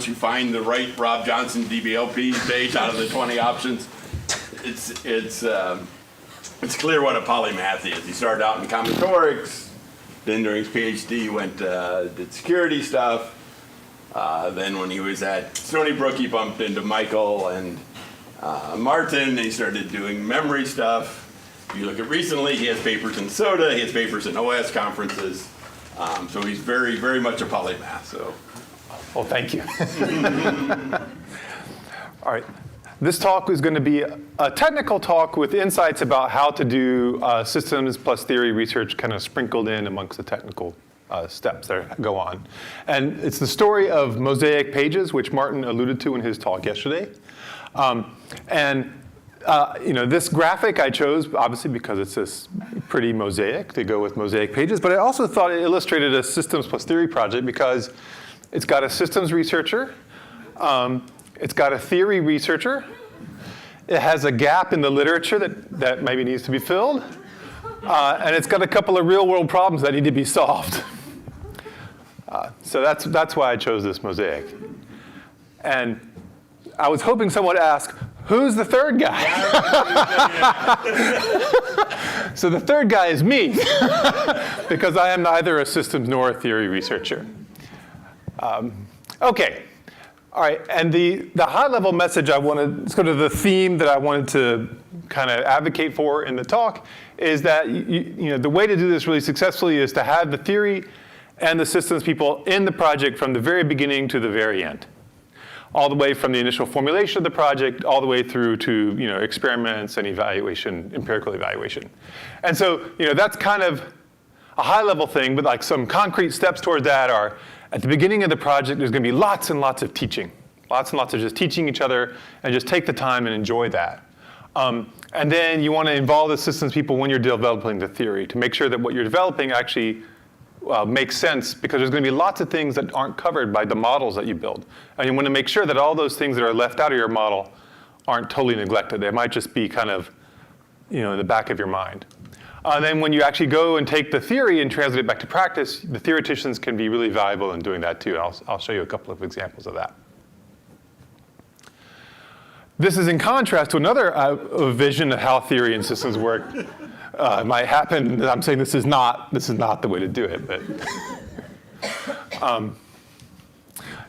you find the right Rob Johnson DBLP page out of the 20 options, it's clear what a polymath is. He started out in combinatorics, then during his PhD he went did security stuff. Then when he was at Stony Brook, he bumped into Michael and Martin, and he started doing memory stuff. If you look at recently, he has papers in SODA, he has papers in OS conferences. So he's very, very much a polymath. So, well, thank you. All right. This talk is going to be a technical talk with insights about how to do systems plus theory research kind of sprinkled in amongst the technical steps that go on. And it's the story of mosaic pages, which Martin alluded to in his talk yesterday. This graphic I chose, obviously, because it's this pretty mosaic to go with mosaic pages. But I also thought it illustrated a systems plus theory project because it's got a systems researcher. It's got a theory researcher. It has a gap in the literature that maybe needs to be filled. And it's got a couple of real-world problems that need to be solved. So that's why I chose this mosaic. And I was hoping someone would ask, who's the third guy? So the third guy is me, because I am neither a systems nor a theory researcher. OK. All right, and the high-level message I wanted, sort of the theme that I wanted to kind of advocate for in the talk is that the way to do this really successfully is to have the theory and the systems people in the project from the very beginning to the very end, all the way from the initial formulation of the project all the way through to experiments and evaluation, empirical evaluation. And so that's kind of a high-level thing, but like some concrete steps toward that are, at the beginning of the project, there's going to be lots and lots of teaching. Lots and lots of just teaching each other, and just take the time and enjoy that. And then you want to involve the systems people when you're developing the theory to make sure that what you're developing actually makes sense, because there's going to be lots of things that aren't covered by the models that you build. And you want to make sure that all those things that are left out of your model aren't totally neglected. They might just be kind of in the back of your mind. Then when you actually go and take the theory and translate it back to practice, the theoreticians can be really valuable in doing that too. I'll show you a couple of examples of that. This is in contrast to another vision of how theory and systems work. It might happen. I'm saying this is not the way to do it. But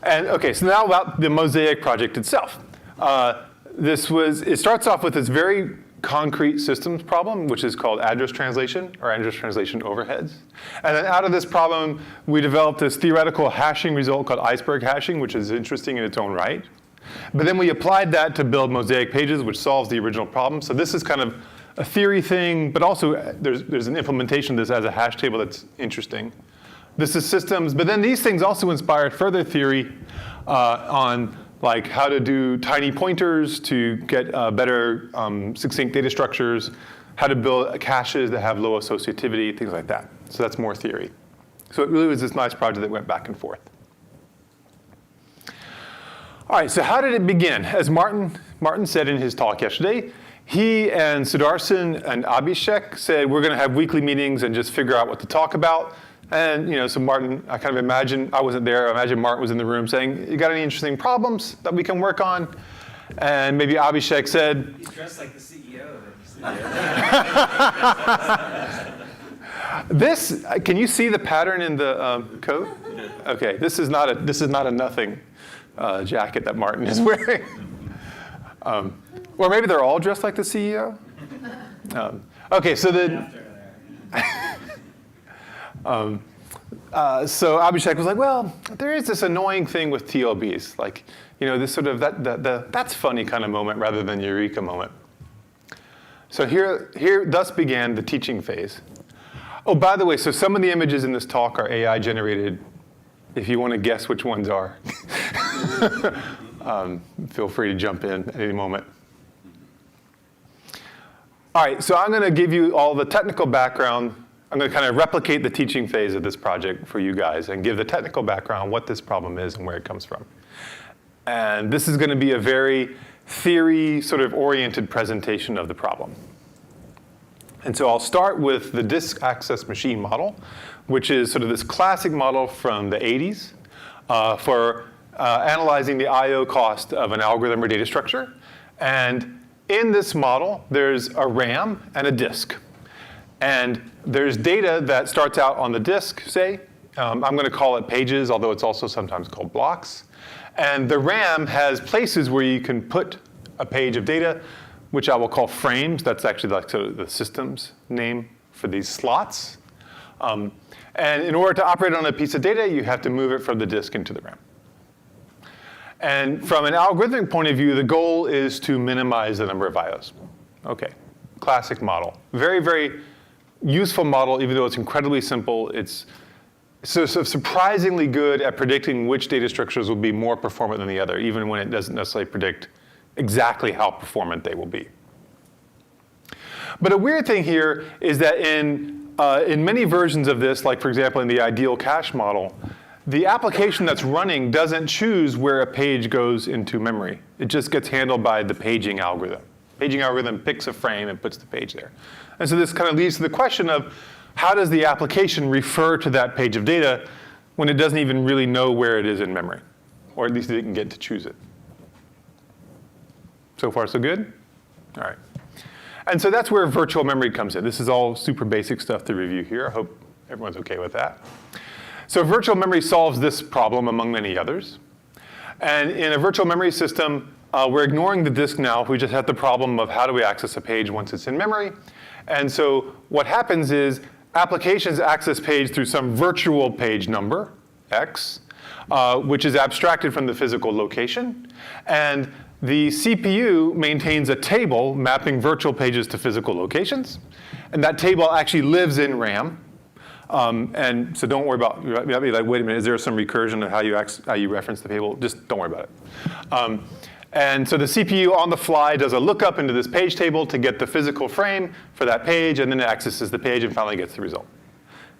and OK, so now about the Mosaic project itself. It starts off with this very concrete systems problem, which is called address translation or address translation overheads. And then out of this problem, we developed this theoretical hashing result called iceberg hashing, which is interesting in its own right. But then we applied that to build mosaic pages, which solves the original problem. So this is kind of a theory thing, but also there's an implementation of this as a hash table that's interesting. This is systems, but then these things also inspired further theory on like how to do tiny pointers to get better succinct data structures, how to build caches that have low associativity, things like that. So that's more theory. So it really was this nice project that went back and forth. All right, so how did it begin? As Martin said in his talk yesterday, he and Sudarshan and Abhishek said, we're going to have weekly meetings and just figure out what to talk about. And so Martin, I kind of imagine, I wasn't there, I imagine Martin was in the room saying, you got any interesting problems that we can work on? And maybe Abhishek said, he's dressed like the CEO. This, can you see the pattern in the coat? Okay, this is not a nothing jacket that Martin is wearing. Or maybe they're all dressed like the CEO. Okay, so then. So Abhishek was like, well, there is this annoying thing with TLBs, like, this sort of that's funny kind of moment rather than eureka moment. So here thus began the teaching phase. Oh, by the way, so some of the images in this talk are AI generated. If you want to guess which ones are, feel free to jump in at any moment. All right, so I'm going to give you all the technical background. I'm going to kind of replicate the teaching phase of this project for you guys and give the technical background, what this problem is and where it comes from. And this is going to be a very theory sort of oriented presentation of the problem. And so I'll start with the disk access machine model, which is sort of this classic model from the 80s for analyzing the I/O cost of an algorithm or data structure. And in this model, there's a RAM and a disk. And there's data that starts out on the disk, say. I'm going to call it pages, although it's also sometimes called blocks. And the RAM has places where you can put a page of data, which I will call frames. That's actually like sort of the system's name for these slots. And in order to operate on a piece of data, you have to move it from the disk into the RAM. And from an algorithmic point of view, the goal is to minimize the number of IOs. Okay, classic model. Very, very useful model, even though it's incredibly simple. It's so surprisingly good at predicting which data structures will be more performant than the other, even when it doesn't necessarily predict exactly how performant they will be. But a weird thing here is that in many versions of this, like for example in the ideal cache model, the application that's running doesn't choose where a page goes into memory. It just gets handled by the paging algorithm. Paging algorithm picks a frame and puts the page there. And so this kind of leads to the question of, how does the application refer to that page of data when it doesn't even really know where it is in memory? Or at least it didn't get to choose it. So far, so good? All right. And so that's where virtual memory comes in. This is all super basic stuff to review here. I hope everyone's OK with that. So virtual memory solves this problem among many others. And in a virtual memory system, we're ignoring the disk now. We just have the problem of how do we access a page once it's in memory. And so what happens is applications access page through some virtual page number, X, which is abstracted from the physical location. And the CPU maintains a table mapping virtual pages to physical locations. And that table actually lives in RAM. And so don't worry about, you might be like, wait a minute, is there some recursion of how you reference the table? Just don't worry about it. And so the CPU on the fly does a lookup into this page table to get the physical frame for that page, and then it accesses the page and finally gets the result.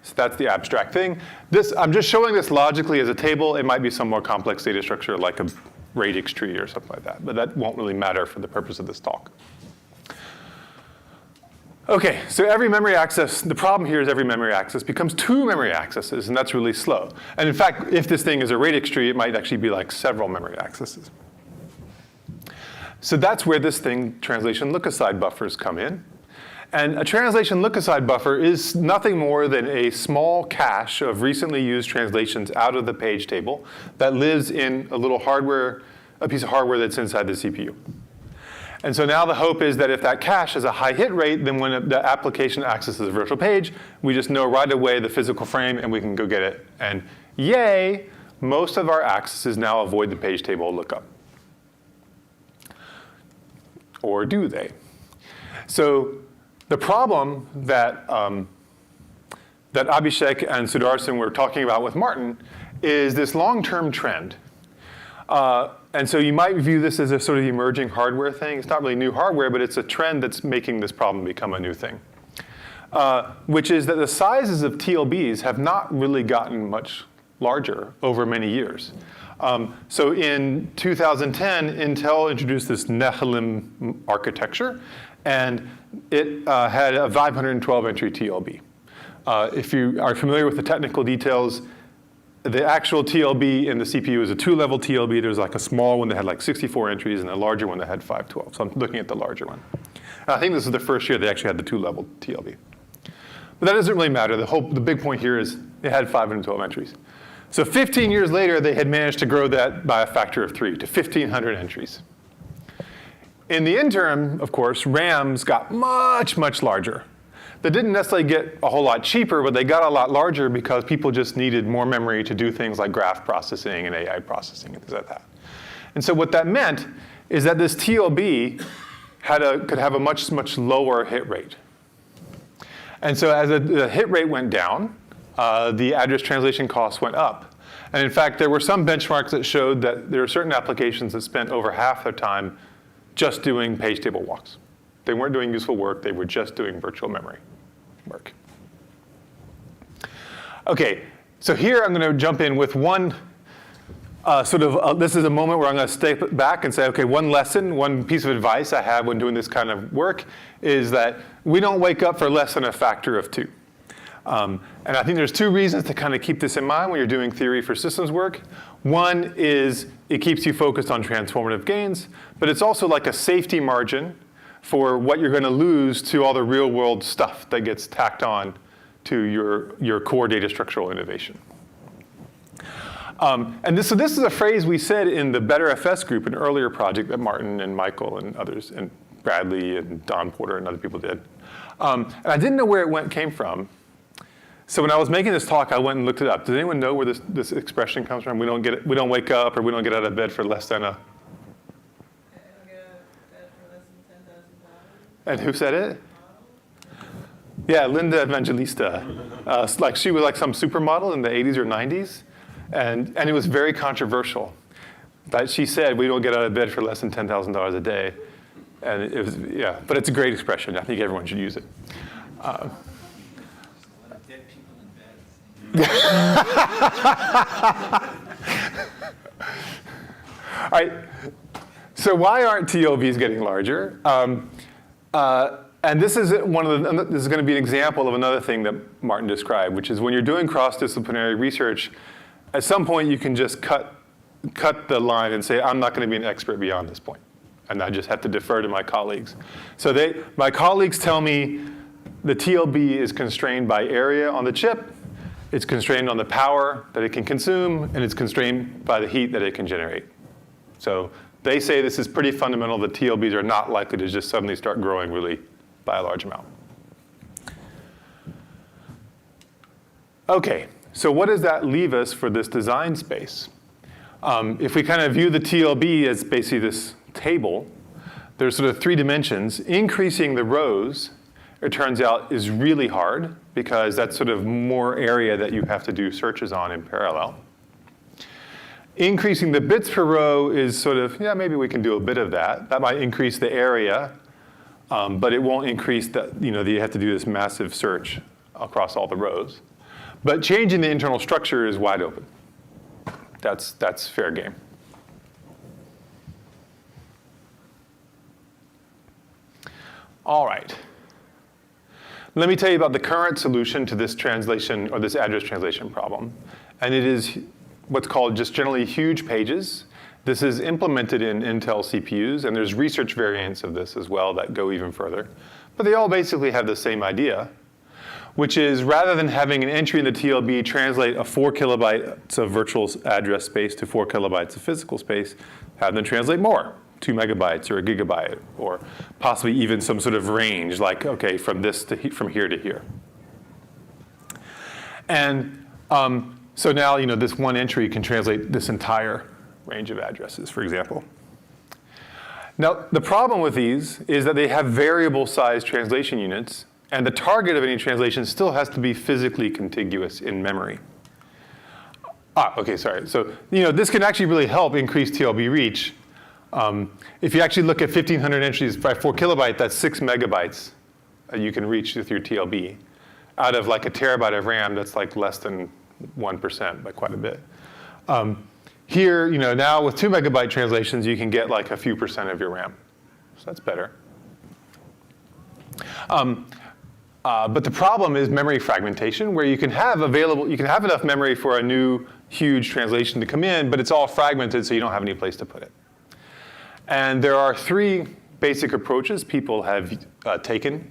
So that's the abstract thing. I'm just showing this logically as a table. It might be some more complex data structure like a radix tree or something like that, but that won't really matter for the purpose of this talk. Okay, so every memory access, the problem here is every memory access becomes 2 memory accesses, and that's really slow. And in fact, if this thing is a radix tree, it might actually be like several memory accesses. So that's where this thing, translation look-aside buffers, come in. And a translation look-aside buffer is nothing more than a small cache of recently used translations out of the page table that lives in a little hardware, a piece of hardware that's inside the CPU. And so now the hope is that if that cache has a high hit rate, then when the application accesses a virtual page, we just know right away the physical frame and we can go get it. And yay, most of our accesses now avoid the page table lookup. Or do they? So the problem that, that Abhishek and Sudarshan were talking about with Martin is this long-term trend. And so you might view this as a sort of emerging hardware thing. It's not really new hardware, but it's a trend that's making this problem become a new thing, which is that the sizes of TLBs have not really gotten much larger over many years. So in 2010, Intel introduced this Nehalem architecture, and it had a 512 entry TLB. If you are familiar with the technical details, the actual TLB in the CPU is a 2-level TLB. There's like a small one that had like 64 entries and a larger one that had 512. So I'm looking at the larger one. And I think this is the first year they actually had the 2-level TLB. But that doesn't really matter. The big point here is it had 512 entries. So 15 years later, they had managed to grow that by a factor of 3 to 1,500 entries. In the interim, of course, RAMs got much, much larger. They didn't necessarily get a whole lot cheaper, but they got a lot larger because people just needed more memory to do things like graph processing and AI processing and things like that. And so what that meant is that this TLB could have a much, much lower hit rate. And so as the hit rate went down, the address translation costs went up. And in fact, there were some benchmarks that showed that there are certain applications that spent over half their time just doing page table walks. They weren't doing useful work. They were just doing virtual memory work. OK, so here I'm going to jump in with one this is a moment where I'm going to step back and say, OK, one lesson, one piece of advice I have when doing this kind of work is that we don't wake up for less than a factor of 2. And I think there's 2 reasons to kind of keep this in mind when you're doing theory for systems work. One is it keeps you focused on transformative gains, but it's also like a safety margin for what you're going to lose to all the real world stuff that gets tacked on to your core data structural innovation. So this is a phrase we said in the Better FS group, an earlier project that Martin and Michael and others, and Bradley and Don Porter and other people did. And I didn't know where it came from. So when I was making this talk, I went and looked it up. Does anyone know where this expression comes from? We don't wake up or we don't get out of bed for less than a. And who said it? Yeah, Linda Evangelista. Like she was like some supermodel in the 80s or 90s, and it was very controversial. That she said we don't get out of bed for less than $10,000 a day, and it was but it's a great expression. I think everyone should use it. Dead people in bed. All right. So why aren't TLBs getting larger? And this is this is going to be an example of another thing that Martin described, which is when you're doing cross-disciplinary research, at some point you can just cut the line and say, I'm not going to be an expert beyond this point, and I just have to defer to my colleagues. So my colleagues tell me the TLB is constrained by area on the chip, it's constrained on the power that it can consume, and it's constrained by the heat that it can generate. So they say this is pretty fundamental. The TLBs are not likely to just suddenly start growing really by a large amount. Okay, so what does that leave us for this design space? If we kind of view the TLB as basically this table, there's sort of 3 dimensions. Increasing the rows, it turns out, is really hard because that's sort of more area that you have to do searches on in parallel. Increasing the bits per row is sort of, maybe we can do a bit of that. That might increase the area, but it won't increase that, you have to do this massive search across all the rows. But changing the internal structure is wide open. That's fair game. All right. Let me tell you about the current solution to this translation or this address translation problem. And it is what's called just generally huge pages. This is implemented in Intel CPUs, and there's research variants of this as well that go even further. But they all basically have the same idea, which is rather than having an entry in the TLB translate a 4 kilobytes of virtual address space to 4 kilobytes of physical space, have them translate more, 2 megabytes or a gigabyte, or possibly even some sort of range, like, okay, from here to here. And so now, this one entry can translate this entire range of addresses, for example. Now, the problem with these is that they have variable size translation units, and the target of any translation still has to be physically contiguous in memory. Okay, sorry. So, this can actually really help increase TLB reach. If you actually look at 1,500 entries by 4 kilobyte, that's 6 megabytes you can reach with your TLB. Out of like a terabyte of RAM, that's like less than 1% by quite a bit. Here, now with 2 megabyte translations, you can get like a few percent of your RAM. So that's better. But the problem is memory fragmentation, where you can have enough memory for a new huge translation to come in, but it's all fragmented, so you don't have any place to put it. And there are 3 basic approaches people have taken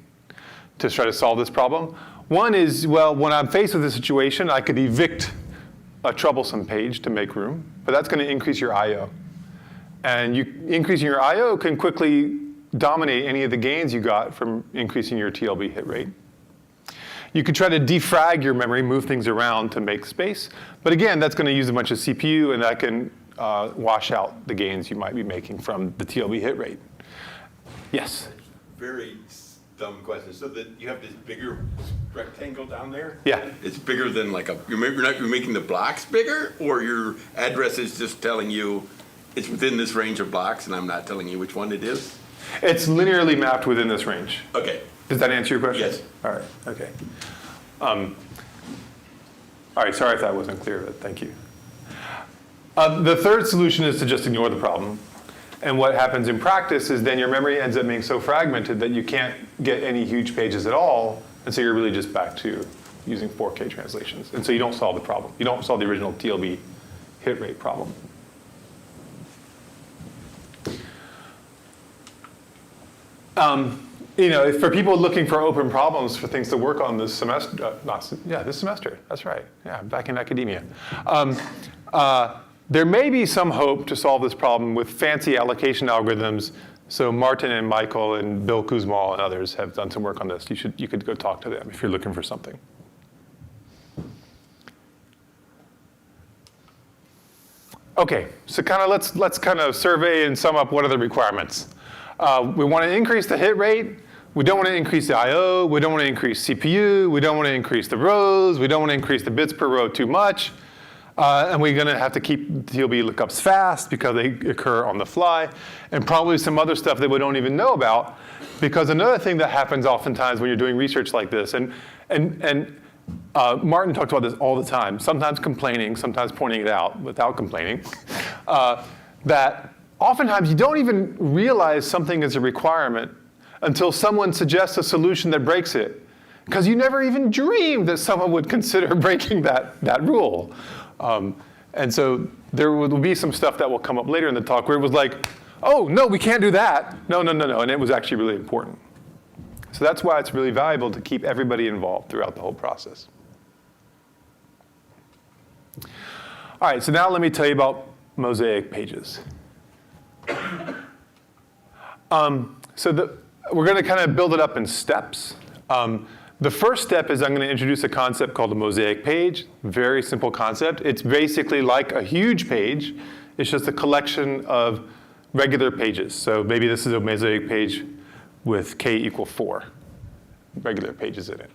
to try to solve this problem. One is, well, when I'm faced with a situation, I could evict a troublesome page to make room, but that's going to increase your I/O. And increasing your I/O can quickly dominate any of the gains you got from increasing your TLB hit rate. You could try to defrag your memory, move things around to make space. But again, that's going to use a bunch of CPU, and that can wash out the gains you might be making from the TLB hit rate. Yes? Very dumb question. So that you have this bigger rectangle down there? Yeah. It's bigger than like you're making the blocks bigger, or your address is just telling you it's within this range of blocks, and I'm not telling you which one it is? It's linearly mapped within this range. Okay. Does that answer your question? Yes. All right, okay. All right, sorry if that wasn't clear, but thank you. The third solution is to just ignore the problem. And what happens in practice is then your memory ends up being so fragmented that you can't get any huge pages at all, and so you're really just back to using 4K translations. And so you don't solve the problem. You don't solve the original TLB hit rate problem. For people looking for open problems for things to work on this semester, this semester, that's right. Yeah, I'm back in academia. There may be some hope to solve this problem with fancy allocation algorithms. So Martin and Michael and Bill Kuzmal and others have done some work on this. You could go talk to them if you're looking for something. Okay, so let's kind of survey and sum up what are the requirements. We want to increase the hit rate. We don't want to increase the I/O. We don't want to increase CPU. We don't want to increase the rows. We don't want to increase the bits per row too much. And we're going to have to keep TLB lookups fast because they occur on the fly. And probably some other stuff that we don't even know about. Because another thing that happens oftentimes when you're doing research like this, and Martin talks about this all the time, sometimes complaining, sometimes pointing it out without complaining, that oftentimes you don't even realize something is a requirement until someone suggests a solution that breaks it. Because you never even dreamed that someone would consider breaking that rule. And so there will be some stuff that will come up later in the talk where it was like, oh, no, we can't do that. No. And it was actually really important. So that's why it's really valuable to keep everybody involved throughout the whole process. All right, so now let me tell you about mosaic pages. We're going to kind of build it up in steps. The first step is I'm going to introduce a concept called a mosaic page. Very simple concept. It's basically like a huge page. It's just a collection of regular pages. So maybe this is a mosaic page with k equal 4 regular pages in it.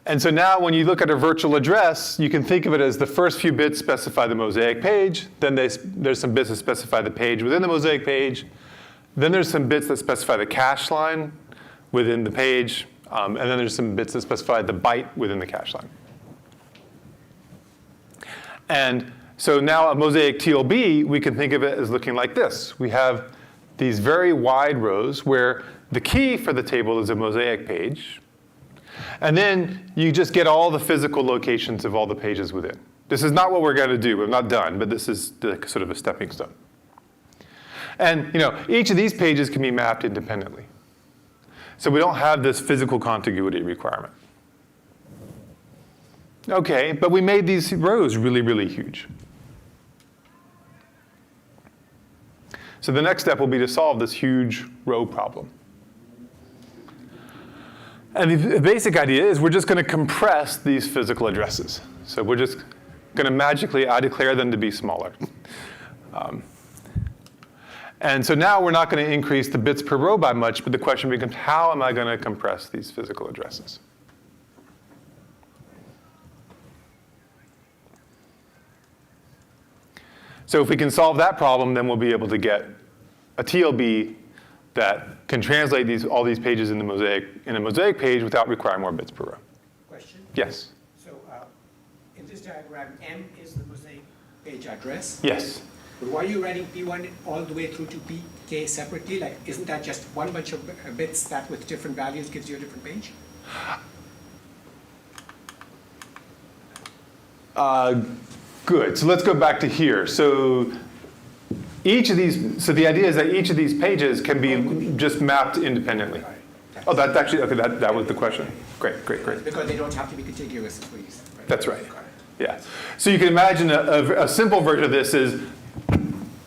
And so now when you look at a virtual address, you can think of it as the first few bits specify the mosaic page. Then there's some bits that specify the page within the mosaic page. Then there's some bits that specify the cache line within the page. And then there's some bits that specify the byte within the cache line. And so now a mosaic TLB, we can think of it as looking like this. We have these very wide rows where the key for the table is a mosaic page. And then you just get all the physical locations of all the pages within. This is not what we're going to do. We're not done, but this is sort of a stepping stone. And each of these pages can be mapped independently. So we don't have this physical contiguity requirement. Okay, but we made these rows really, really huge. So the next step will be to solve this huge row problem. And the basic idea is we're just going to compress these physical addresses. So we're just going to magically, I declare them to be smaller. And so now we're not going to increase the bits per row by much, but the question becomes, how am I going to compress these physical addresses? So if we can solve that problem, then we'll be able to get a TLB that can translate all these pages in a mosaic page without requiring more bits per row. Question? Yes. So in this diagram, M is the mosaic page address. Yes. But why are you writing P1 all the way through to Pk separately? Like, isn't that just one bunch of bits that with different values gives you a different page? Good. So let's go back to here. So the idea is that each of these pages can be just mapped independently. Oh, that's actually, okay, that was the question. Great. Because they don't have to be contiguous, is what you said, right? That's right. Yeah. So you can imagine a simple version of this is,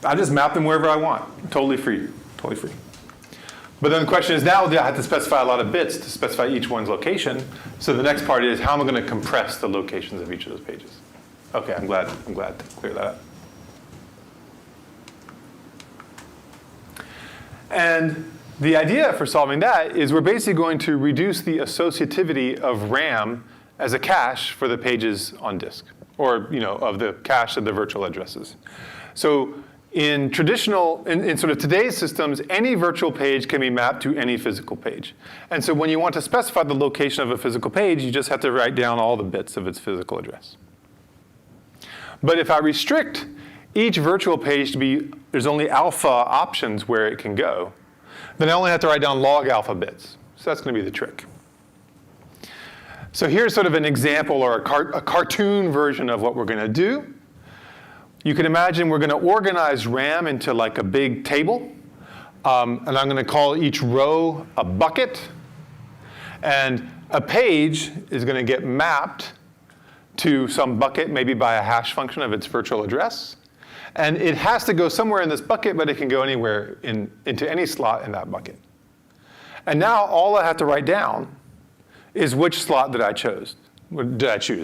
I just map them wherever I want. Totally free. But then the question is now, do I have to specify a lot of bits to specify each one's location? So the next part is, how am I going to compress the locations of each of those pages? Okay, I'm glad to clear that up. And the idea for solving that is we're basically going to reduce the associativity of RAM as a cache for the pages on disk, or of the cache of the virtual addresses. So in sort of today's systems, any virtual page can be mapped to any physical page. And so when you want to specify the location of a physical page, you just have to write down all the bits of its physical address. But if I restrict each virtual page to be, there's only alpha options where it can go, then I only have to write down log alpha bits. So that's going to be the trick. So here's sort of an example or a cartoon version of what we're going to do. you can imagine we're going to organize RAM into like a big table. And I'm going to call each row a bucket. And a page is going to get mapped to some bucket, maybe by a hash function of its virtual address. And it has to go somewhere in this bucket, but it can go anywhere into any slot in that bucket. And now all I have to write down is which slot did I choose.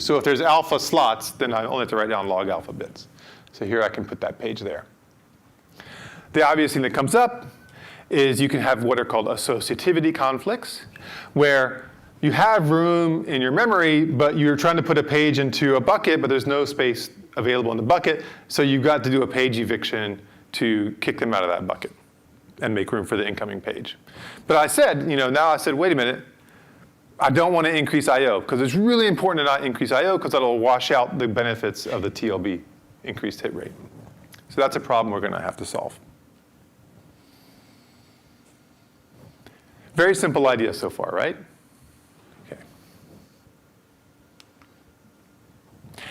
So if there's alpha slots, then I only have to write down log alpha bits. So here I can put that page there. The obvious thing that comes up is you can have what are called associativity conflicts, where you have room in your memory, but you're trying to put a page into a bucket, but there's no space available in the bucket, so you've got to do a page eviction to kick them out of that bucket and make room for the incoming page. But I said, now I said, wait a minute, I don't want to increase I/O, because it's really important to not increase I/O, because that'll wash out the benefits of the TLB increased hit rate. So that's a problem we're going to have to solve. Very simple idea so far, right? Okay.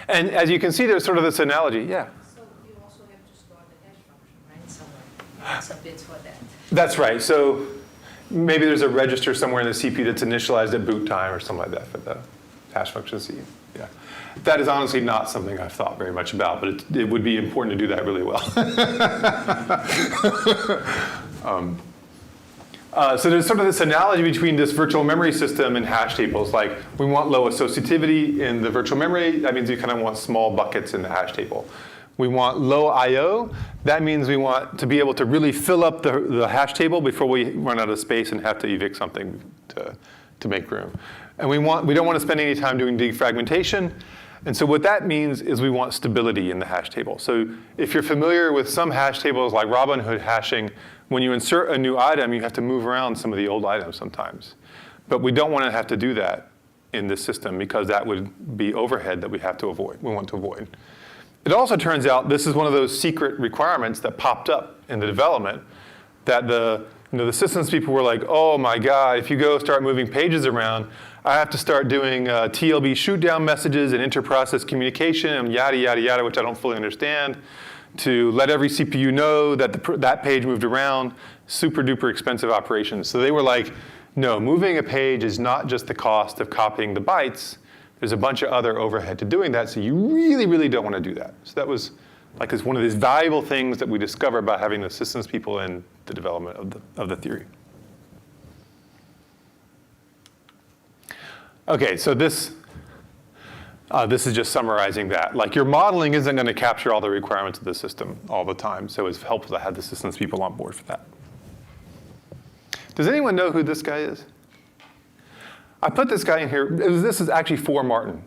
And as you can see, there's sort of this analogy. Yeah? So you also have to store the hash function, right, somewhere. Some bits for that. That's right. So maybe there's a register somewhere in the CPU that's initialized at boot time or something like that for the hash function C. Yeah. That is honestly not something I've thought very much about, but it would be important to do that really well. So there's sort of this analogy between this virtual memory system and hash tables. Like, we want low associativity in the virtual memory. That means you kind of want small buckets in the hash table. We want low I/O. That means we want to be able to really fill up the hash table before we run out of space and have to evict something to make room. And we don't want to spend any time doing defragmentation. And so what that means is we want stability in the hash table. So if you're familiar with some hash tables like Robinhood hashing, when you insert a new item, you have to move around some of the old items sometimes. But we don't want to have to do that in this system, because that would be overhead that we want to avoid. It also turns out this is one of those secret requirements that popped up in the development, that the systems people were like, oh my God, if you go start moving pages around, I have to start doing TLB shoot down messages and inter-process communication and yada, yada, yada, which I don't fully understand, to let every CPU know that that page moved around. Super duper expensive operations. So they were like, no, moving a page is not just the cost of copying the bytes. There's a bunch of other overhead to doing that, so you really, really don't want to do that. So that was like one of these valuable things that we discovered by having the systems people in the development of the theory. Okay, so this is just summarizing that. Like, your modeling isn't going to capture all the requirements of the system all the time, so it's helpful to have the systems people on board for that. Does anyone know who this guy is? I put this guy in here. This is actually for Martin.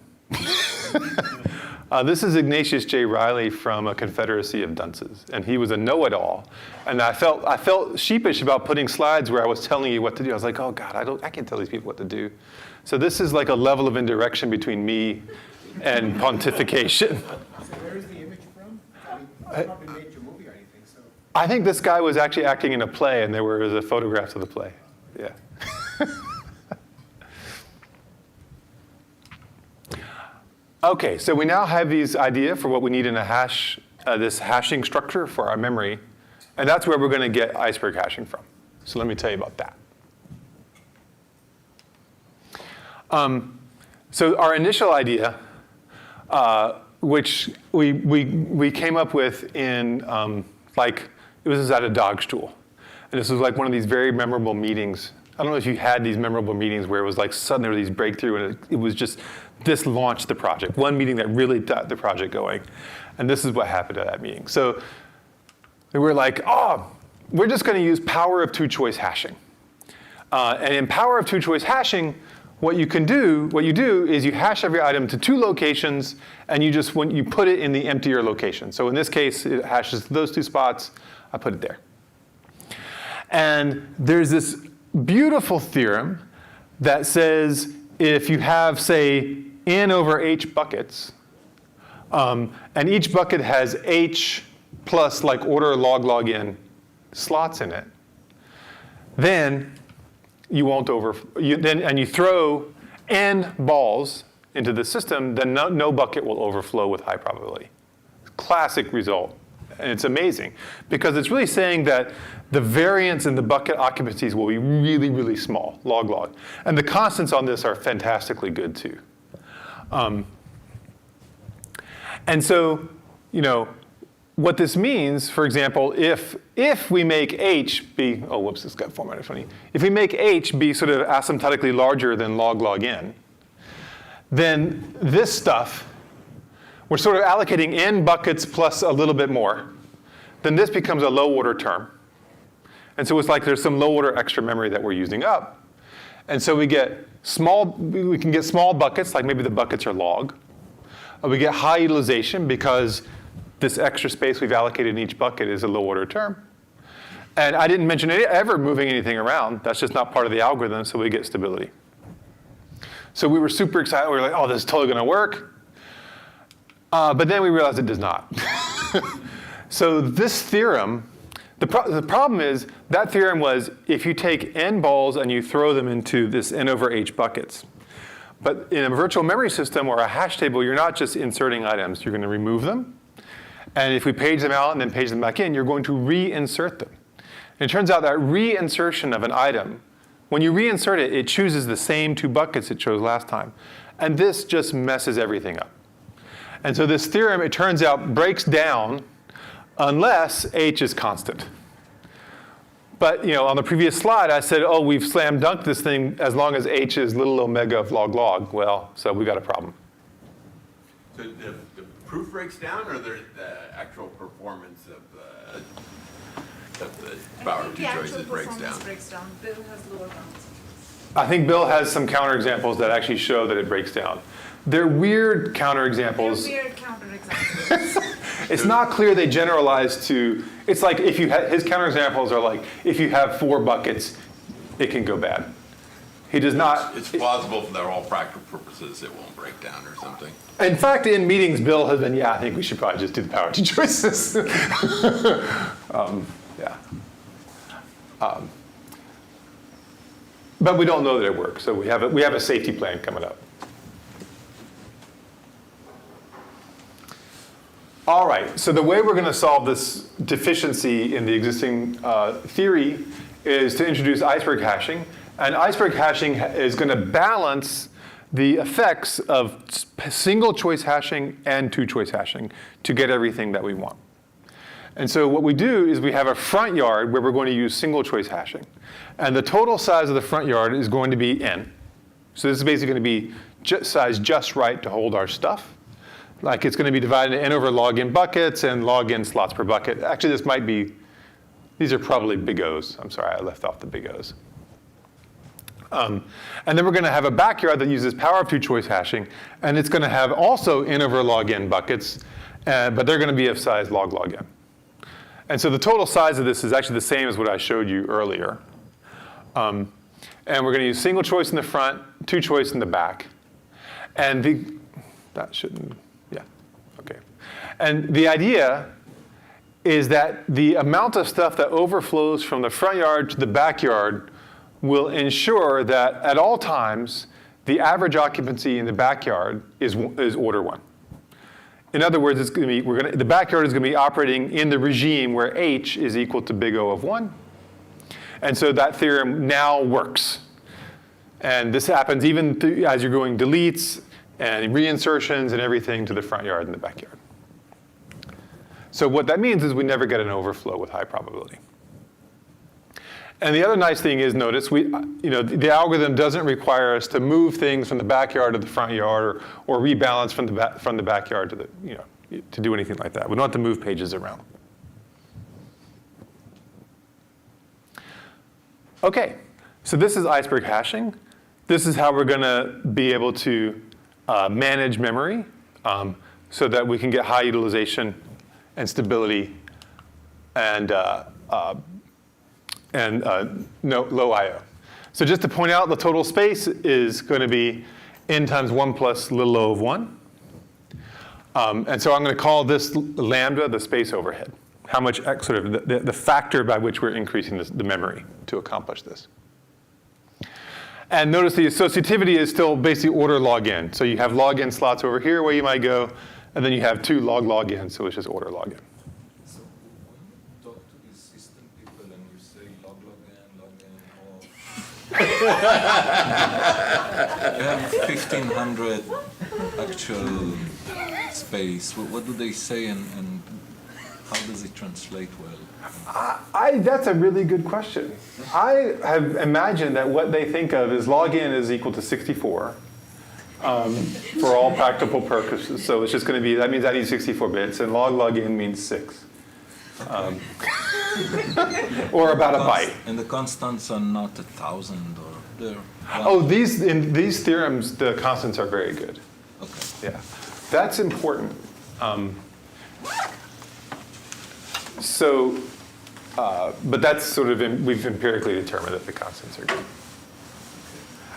This is Ignatius J. Riley from a confederacy of dunces, and he was a know-it-all. And I felt sheepish about putting slides where I was telling you what to do. I was like, oh God, I can't tell these people what to do. So this is like a level of indirection between me and pontification. So where is the image from? I mean, it's not been made into a movie or anything, so. I think this guy was actually acting in a play, and there were the photographs of the play. Yeah. Okay, so we now have these idea for what we need in a hash, this hashing structure for our memory, and that's where we're going to get iceberg hashing from. So let me tell you about that. So our initial idea, which we came up with in it was at a dog stool, and this was like one of these very memorable meetings. I don't know if you had these memorable meetings where it was like suddenly there were these breakthrough, and it was just, this launched the project. One meeting that really got the project going. And this is what happened at that meeting. So we were like, oh, we're just going to use power of two-choice hashing. And in power of two-choice hashing, what you do is you hash every item to two locations, and you put it in the emptier location. So in this case, it hashes those two spots. I put it there. And there's this beautiful theorem that says if you have, say, n over h buckets, and each bucket has h plus like order log n slots in it, then you won't and you throw n balls into the system, then no bucket will overflow with high probability. classic result. And it's amazing because it's really saying that the variance in the bucket occupancies will be really, really small, log. And the constants on this are fantastically good too. And so, what this means, for example, if we make h be, oh, whoops, this got formatted funny. If we make h be sort of asymptotically larger than log n, then this stuff, we're sort of allocating n buckets plus a little bit more, then this becomes a low order term. And so it's like there's some low order extra memory that we're using up. And so we can get small buckets, like maybe the buckets are log. We get high utilization because this extra space we've allocated in each bucket is a low order term. And I didn't mention ever moving anything around. That's just not part of the algorithm, so we get stability. So we were super excited. We were like, oh, this is totally going to work. But then we realized it does not. So this theorem, the problem is that theorem was if you take n balls and you throw them into this n over h buckets. But in a virtual memory system or a hash table, you're not just inserting items. You're going to remove them. And if we page them out and then page them back in, you're going to reinsert them. And it turns out that reinsertion of an item, when you reinsert it, it chooses the same two buckets it chose last time. And this just messes everything up. And so this theorem, it turns out, breaks down unless h is constant. But on the previous slide, I said, oh, we've slam dunked this thing as long as h is little omega of log. Well, so we got a problem. So the proof breaks down, or the actual performance of the power of two choices breaks down? Bill has lower bounds. I think Bill has some counterexamples that actually show that it breaks down. They're weird counterexamples. It's not clear they generalize to, it's like if you his counterexamples are like, if you have 4 buckets, it can go bad. He does not. It's plausible for all practical purposes it won't break down or something. In fact, in meetings, Bill has been, I think we should probably just do the power of two choices. But we don't know that it works, so we have a safety plan coming up. All right, so the way we're going to solve this deficiency in the existing theory is to introduce iceberg hashing. And iceberg hashing is going to balance the effects of single choice hashing and two choice hashing to get everything that we want. And so what we do is we have a front yard where we're going to use single choice hashing. And the total size of the front yard is going to be n. So this is basically going to be size just right to hold our stuff. Like it's going to be divided into n over log n buckets and log n slots per bucket. Actually, this might be, these are probably big O's. I'm sorry, I left off the big O's. And then we're going to have a backyard that uses power of two choice hashing. And it's going to have also n over log n buckets, but they're going to be of size log n. And so the total size of this is actually the same as what I showed you earlier. And we're going to use single choice in the front, two choice in the back. And that shouldn't, okay. And the idea is that the amount of stuff that overflows from the front yard to the backyard will ensure that at all times, the average occupancy in the backyard is order 1. In other words, it's going to be, the backyard is going to be operating in the regime where h is equal to big O of 1. And so that theorem now works. And this happens even as you're going deletes and reinsertions and everything to the front yard and the backyard. So what that means is we never get an overflow with high probability. And the other nice thing is, notice, the algorithm doesn't require us to move things from the backyard to the front yard or rebalance from the backyard to to do anything like that. We don't have to move pages around. Okay, so this is iceberg hashing. This is how we're going to be able to manage memory so that we can get high utilization and stability and low I/O. So just to point out, the total space is going to be n times 1 plus little o of 1. And so I'm going to call this lambda the space overhead. How much, sort of the factor by which we're increasing the memory to accomplish this. And notice the associativity is still basically order log n. So you have log n slots over here where you might go, And then you have 2 log n, so it's just order log n. So when you talk to these system people and you say log n, you have 1,500 actual space. What do they say and how does it translate well? That's a really good question. I have imagined that what they think of is log n is equal to 64 for all practical purposes. So it's just going to be, that means I need 64 bits, and log n means 6. Or about a byte. And the constants are not 1,000 or they're... Oh, in these theorems, the constants are very good. Okay. Yeah, that's important. But that's sort of, we've empirically determined that the constants are good.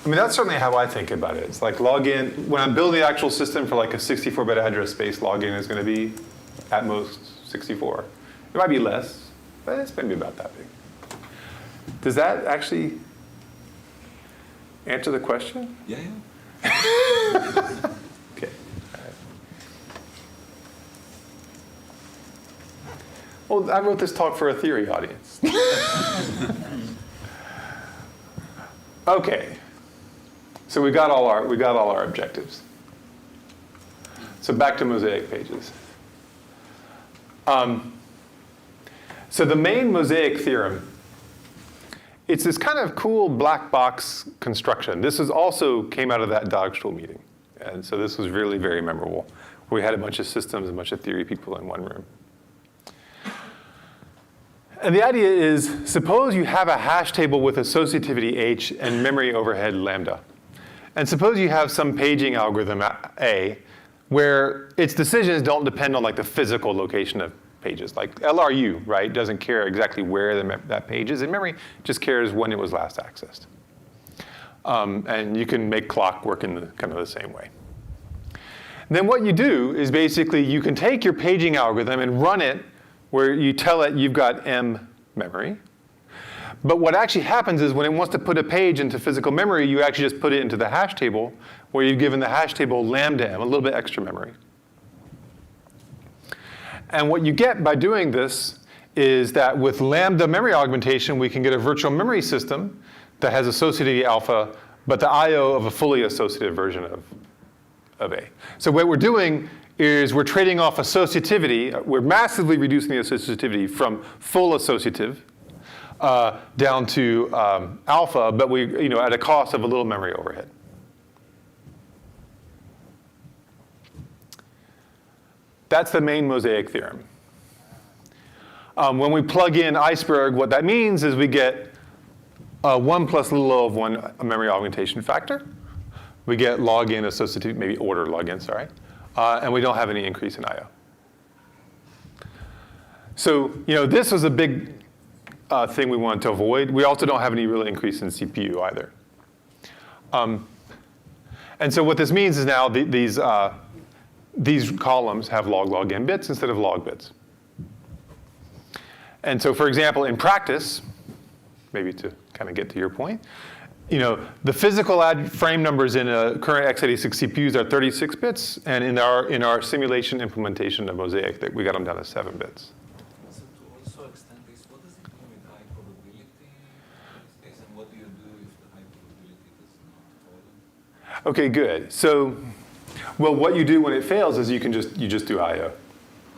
I mean, that's certainly how I think about it. It's like log n, when I'm building the actual system for like a 64-bit address space, log n is going to be at most 64. It might be less, but it's maybe about that big. Does that actually answer the question? Yeah. Okay. All right. Well, I wrote this talk for a theory audience. Okay. So we got all our objectives. So back to Mosaic pages. So the main Mosaic theorem, it's this kind of cool black box construction. This also came out of that Dagstuhl meeting. And so this was really very memorable. We had a bunch of systems, a bunch of theory people in one room. And the idea is, suppose you have a hash table with associativity H and memory overhead lambda. And suppose you have some paging algorithm A where its decisions don't depend on like the physical location of pages. Like LRU, right, doesn't care exactly where that page is in memory, just cares when it was last accessed. And you can make clock work in kind of the same way. Then what you do is basically you can take your paging algorithm and run it where you tell it you've got M memory. But what actually happens is when it wants to put a page into physical memory, you actually just put it into the hash table where you've given the hash table lambda M, a little bit extra memory. And what you get by doing this is that with lambda memory augmentation, we can get a virtual memory system that has associativity alpha, but the I/O of a fully associative version of A. So what we're doing is we're trading off associativity. We're massively reducing the associativity from full associative down to alpha, but at a cost of a little memory overhead. That's the main Mosaic theorem. When we plug in iceberg, what that means is we get 1 plus little o of 1 memory augmentation factor. We get log n associative, maybe order log n, sorry. And we don't have any increase in I/O. So this was a big thing we wanted to avoid. We also don't have any real increase in CPU either. And so what this means is now these columns have log n bits instead of log bits. And so for example, in practice, maybe to kind of get to your point, the physical frame numbers in a current x86 CPUs are 36 bits, and in our simulation implementation of Mosaic, we got them down to 7 bits. So to also extend this, what does it mean with high probability in this case, and what do you do if the high probability does not follow? Okay, good. So, well, what you do when it fails is you just do I/O.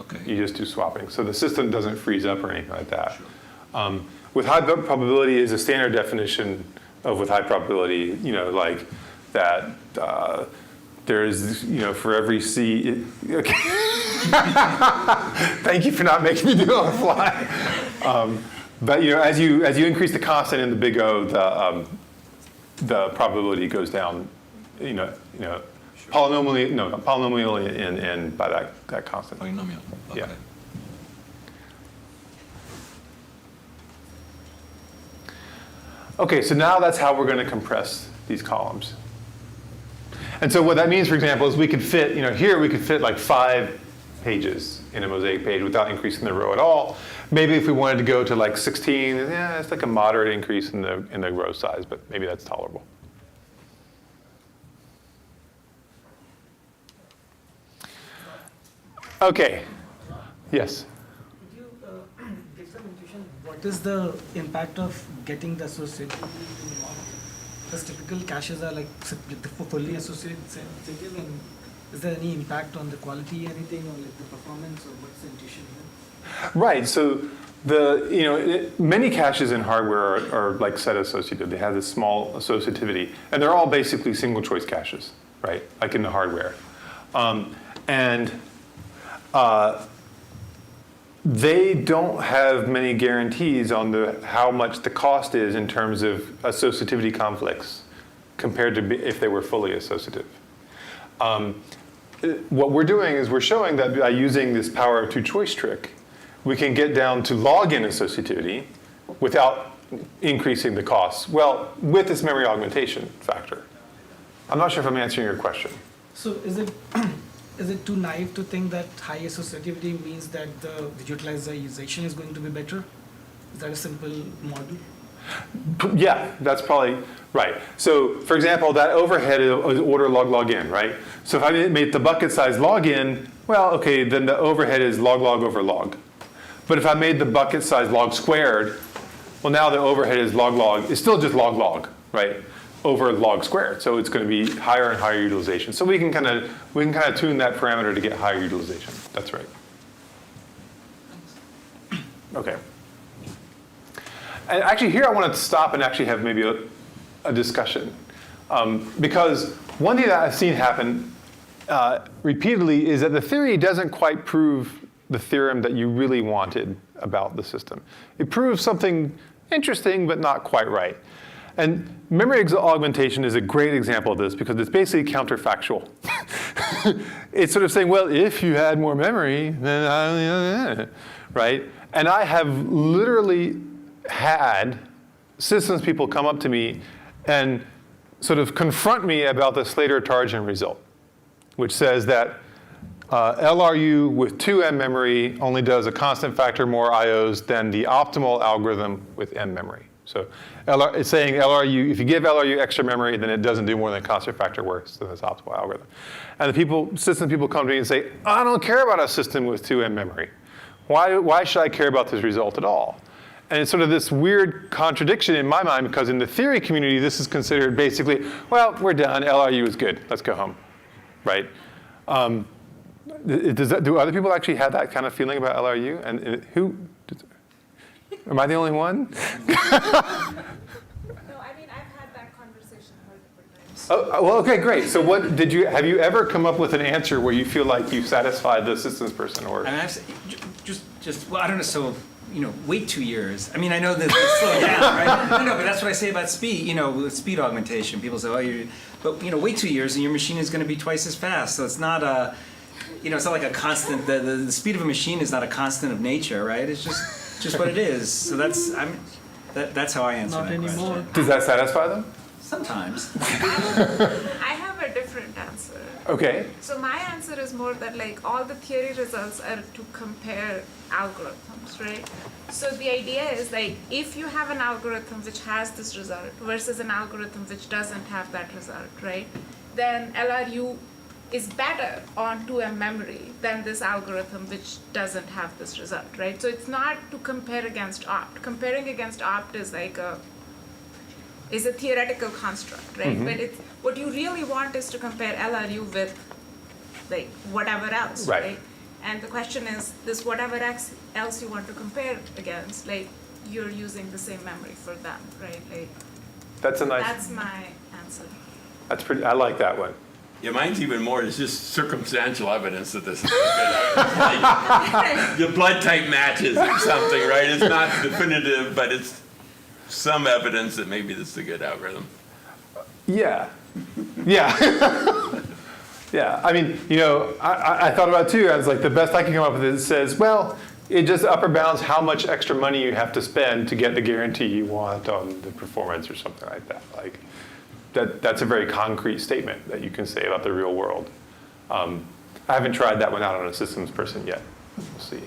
Okay. You just do swapping. So the system doesn't freeze up or anything like that. Sure. With high probability is a standard definition of with high probability, like that there's, for every C. Okay. Thank you for not making me do it on the fly. But as you increase the constant in the big O, the probability goes down, polynomially, not polynomially in by that constant. Polynomial. Okay. Yeah. Okay, so now that's how we're going to compress these columns. And so what that means, for example, is we could fit, here we could fit like 5 pages in a Mosaic page without increasing the row at all. Maybe if we wanted to go to like 16, it's like a moderate increase in the row size, but maybe that's tolerable. Okay. Yes. Could you give some intuition? What is the impact of getting the associativity involved? Because typical caches are like fully associative, and is there any impact on the quality, anything, or like the performance, or what's the intuition here? Right. So many caches in hardware are like set associative. They have this small associativity, and they're all basically single choice caches, right? Like in the hardware, they don't have many guarantees on how much the cost is in terms of associativity conflicts compared to if they were fully associative. What we're doing is we're showing that by using this power of two choice trick, we can get down to log-in associativity without increasing the costs. Well, with this memory augmentation factor. I'm not sure if I'm answering your question. So is it too naive to think that high associativity means that the utilization is going to be better? Is that a simple model? Yeah, that's probably right. So for example, that overhead is order log log in, right? So if I made the bucket size log in, well, okay, then the overhead is log log over log. But if I made the bucket size log squared, well, now the overhead is log log. It's still just log log, right? Over log squared. So it's going to be higher and higher utilization. So we can kind of tune that parameter to get higher utilization. That's right. Okay. And actually here I want to stop and actually have maybe a discussion. Because one thing that I've seen happen repeatedly is that the theory doesn't quite prove the theorem that you really wanted about the system. It proves something interesting, but not quite right. And memory augmentation is a great example of this because it's basically counterfactual. It's sort of saying, well, if you had more memory, then right? And I have literally had systems people come up to me and sort of confront me about the Slater-Tarjan result, which says that LRU with 2M memory only does a constant factor more IOs than the optimal algorithm with M memory. So it's saying LRU, if you give LRU extra memory, then it doesn't do more than a constant factor worse than this optimal algorithm. And system people come to me and say, I don't care about a system with 2M memory. Why should I care about this result at all? And it's sort of this weird contradiction in my mind because in the theory community, this is considered basically, well, we're done, LRU is good, let's go home, right? Do other people actually have that kind of feeling about LRU? And am I the only one? No, I mean, I've had that conversation multiple times. Oh, well, okay, great. So have you ever come up with an answer where you feel like you've satisfied the systems person or? I mean, well, I don't know, so, wait 2 years. I mean, I know that it's slowing down, right? No, but that's what I say about speed, with speed augmentation. People say, wait 2 years and your machine is going to be twice as fast. So it's not it's not like a constant, the speed of a machine is not a constant of nature, right? It's just what it is. So that's how I answer Not that anymore. question. Does that satisfy them? Sometimes. I have a different answer. Okay. So my answer is more that like all the theory results are to compare algorithms, right? So the idea is like if you have an algorithm which has this result versus an algorithm which doesn't have that result, right? Then LRU is better on 2M memory than this algorithm which doesn't have this result, right? So it's not to compare against opt. Comparing against opt is like a theoretical construct, right? But it's what you really want is to compare LRU with like whatever else, right? And the question is, this whatever else you want to compare against, like you're using the same memory for them, right? Like That's that's my answer. That's pretty. I like that one. Yeah, mine's even more. It's just circumstantial evidence that this is like your blood type matches or something, right? It's not definitive, but it's some evidence that maybe this is a good algorithm. Yeah. Yeah. Yeah. I mean, I thought about it too. I was like, the best I can come up with is it says, well, it just upper bounds how much extra money you have to spend to get the guarantee you want on the performance or something like that. Like, that's a very concrete statement that you can say about the real world. I haven't tried that one out on a systems person yet. We'll see.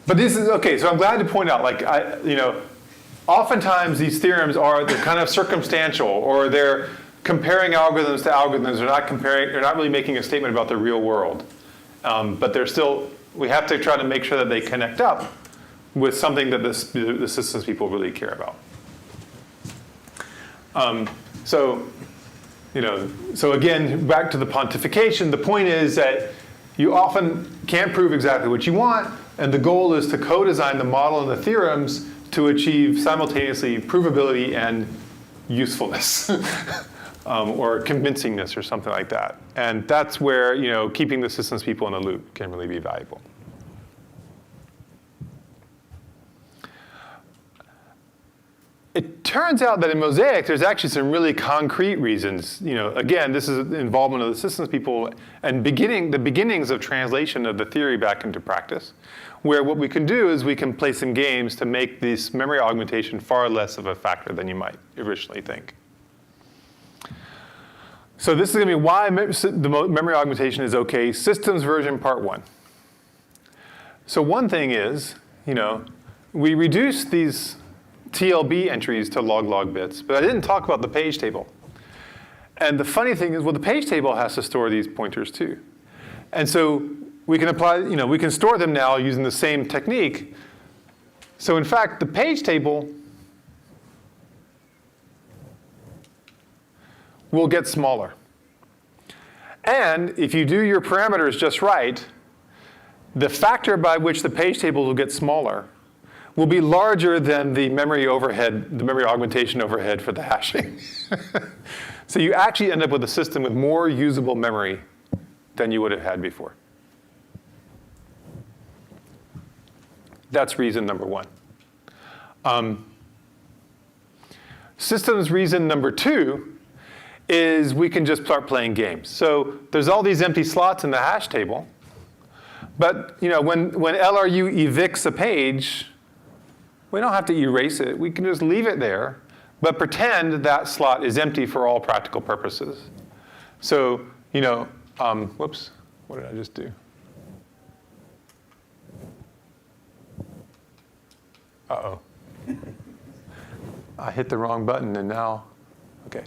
But this is, okay, so I'm glad to point out, like, oftentimes these theorems they're kind of circumstantial, or they're comparing algorithms to algorithms. They're not really making a statement about the real world. But they're still, we have to try to make sure that they connect up with something that the systems people really care about. So again, back to the pontification, the point is that you often can't prove exactly what you want, and the goal is to co-design the model and the theorems to achieve simultaneously provability and usefulness, or convincingness or something like that. And that's where keeping the systems people in the loop can really be valuable. It turns out that in Mosaic, there's actually some really concrete reasons. Again, this is involvement of the systems people and the beginnings of translation of the theory back into practice, where what we can do is we can play some games to make this memory augmentation far less of a factor than you might originally think. So this is going to be why the memory augmentation is okay, systems version part 1. So one thing is, we reduce these TLB entries to log bits, but I didn't talk about the page table. And the funny thing is, well, the page table has to store these pointers too. And so we can apply, we can store them now using the same technique. So in fact, the page table will get smaller. And if you do your parameters just right, the factor by which the page table will get smaller will be larger than the memory overhead, the memory augmentation overhead for the hashing. So you actually end up with a system with more usable memory than you would have had before. That's reason number 1. Systems reason number 2 is we can just start playing games. So there's all these empty slots in the hash table, but when LRU evicts a page, we don't have to erase it. We can just leave it there, but pretend that slot is empty for all practical purposes. So, whoops, what did I just do? Uh-oh. I hit the wrong button and now, okay.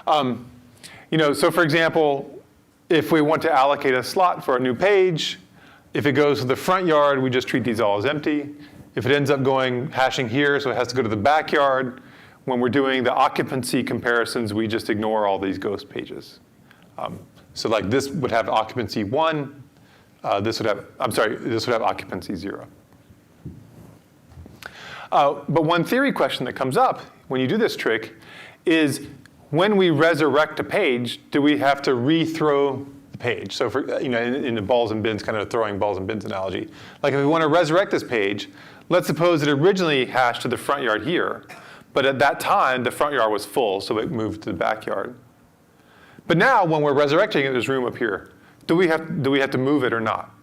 So for example, if we want to allocate a slot for a new page, if it goes to the front yard, we just treat these all as empty. If it ends up hashing here, so it has to go to the backyard, when we're doing the occupancy comparisons, we just ignore all these ghost pages. So like this would have occupancy 1, this would have occupancy 0. But one theory question that comes up when you do this trick is when we resurrect a page, do we have to rethrow the page? So for, in the balls and bins, kind of throwing balls and bins analogy, like if we want to resurrect this page, let's suppose it originally hashed to the front yard here, but at that time, the front yard was full, so it moved to the backyard. But now, when we're resurrecting it, there's room up here. Do we have to move it or not?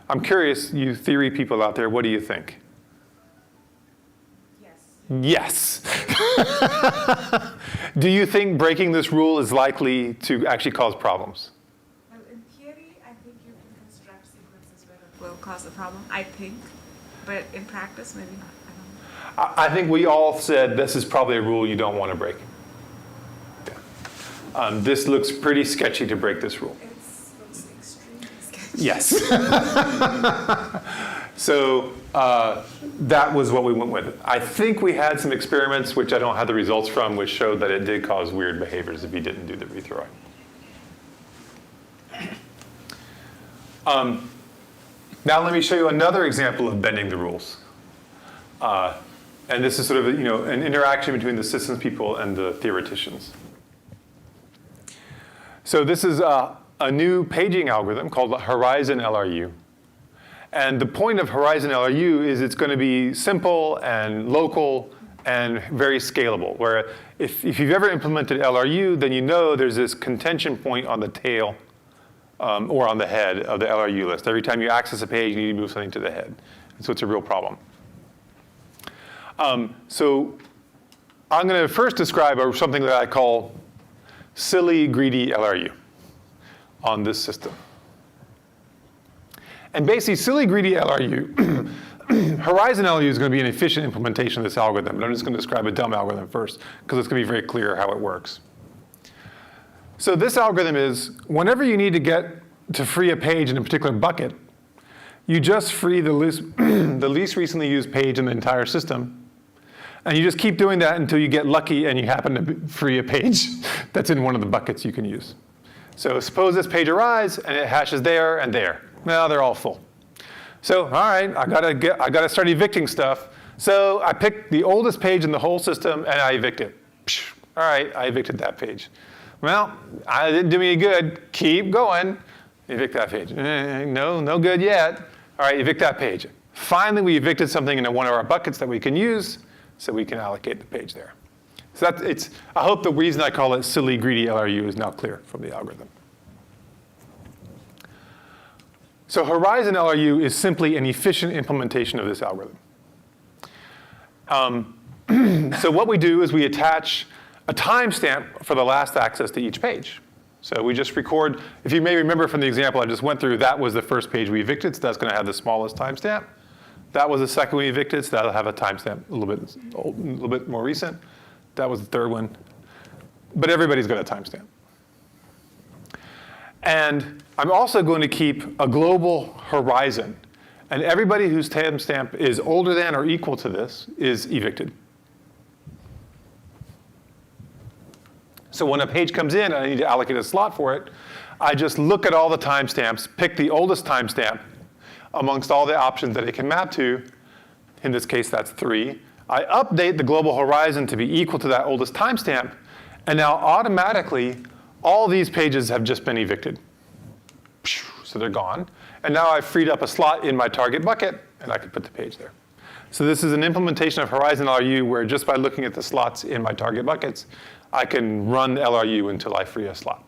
I'm curious, you theory people out there, what do you think? Yes. Do you think breaking this rule is likely to actually cause problems? Well, in theory, I think you can construct sequences where it will cause a problem, I think. But in practice, maybe not. I don't know. I think we all said this is probably a rule you don't want to break. Yeah. This looks pretty sketchy to break this rule. It looks extremely sketchy. Yes. So that was what we went with. I think we had some experiments, which I don't have the results from, which showed that it did cause weird behaviors if you didn't do the rethrowing. Now let me show you another example of bending the rules. And this is sort of an interaction between the systems people and the theoreticians. So this is a new paging algorithm called Horizon LRU. And the point of Horizon LRU is it's going to be simple and local and very scalable, where if you've ever implemented LRU, then you know there's this contention point on the tail or on the head of the LRU list. Every time you access a page, you need to move something to the head. So it's a real problem. So I'm going to first describe something that I call silly, greedy LRU on this system. And basically, silly, greedy LRU, Horizon LRU is going to be an efficient implementation of this algorithm, but I'm just going to describe a dumb algorithm first, because it's going to be very clear how it works. So this algorithm is, whenever you need to get to free a page in a particular bucket, you just free the least recently used page in the entire system. And you just keep doing that until you get lucky and you happen to free a page that's in one of the buckets you can use. So suppose this page arrives and it hashes there and there. Well, they're all full. So, all right, I gotta start evicting stuff. So I picked the oldest page in the whole system and I evict it. All right, I evicted that page. Well, I didn't do me any good. Keep going. Evict that page. No good yet. All right, evict that page. Finally, we evicted something into one of our buckets that we can use, so we can allocate the page there. So I hope the reason I call it silly, greedy LRU is now clear from the algorithm. So Horizon LRU is simply an efficient implementation of this algorithm. So what we do is we attach a timestamp for the last access to each page. So we just record, if you may remember from the example I just went through, that was the first page we evicted, so that's going to have the smallest timestamp. That was the second we evicted, so that'll have a timestamp a little bit more recent. That was the third one. But everybody's got a timestamp. And I'm also going to keep a global horizon. And everybody whose timestamp is older than or equal to this is evicted. So when a page comes in and I need to allocate a slot for it, I just look at all the timestamps, pick the oldest timestamp amongst all the options that it can map to. In this case, that's 3. I update the global horizon to be equal to that oldest timestamp, and now automatically, all these pages have just been evicted. So they're gone. And now I've freed up a slot in my target bucket, and I can put the page there. So this is an implementation of Horizon LRU where just by looking at the slots in my target buckets, I can run LRU until I free a slot.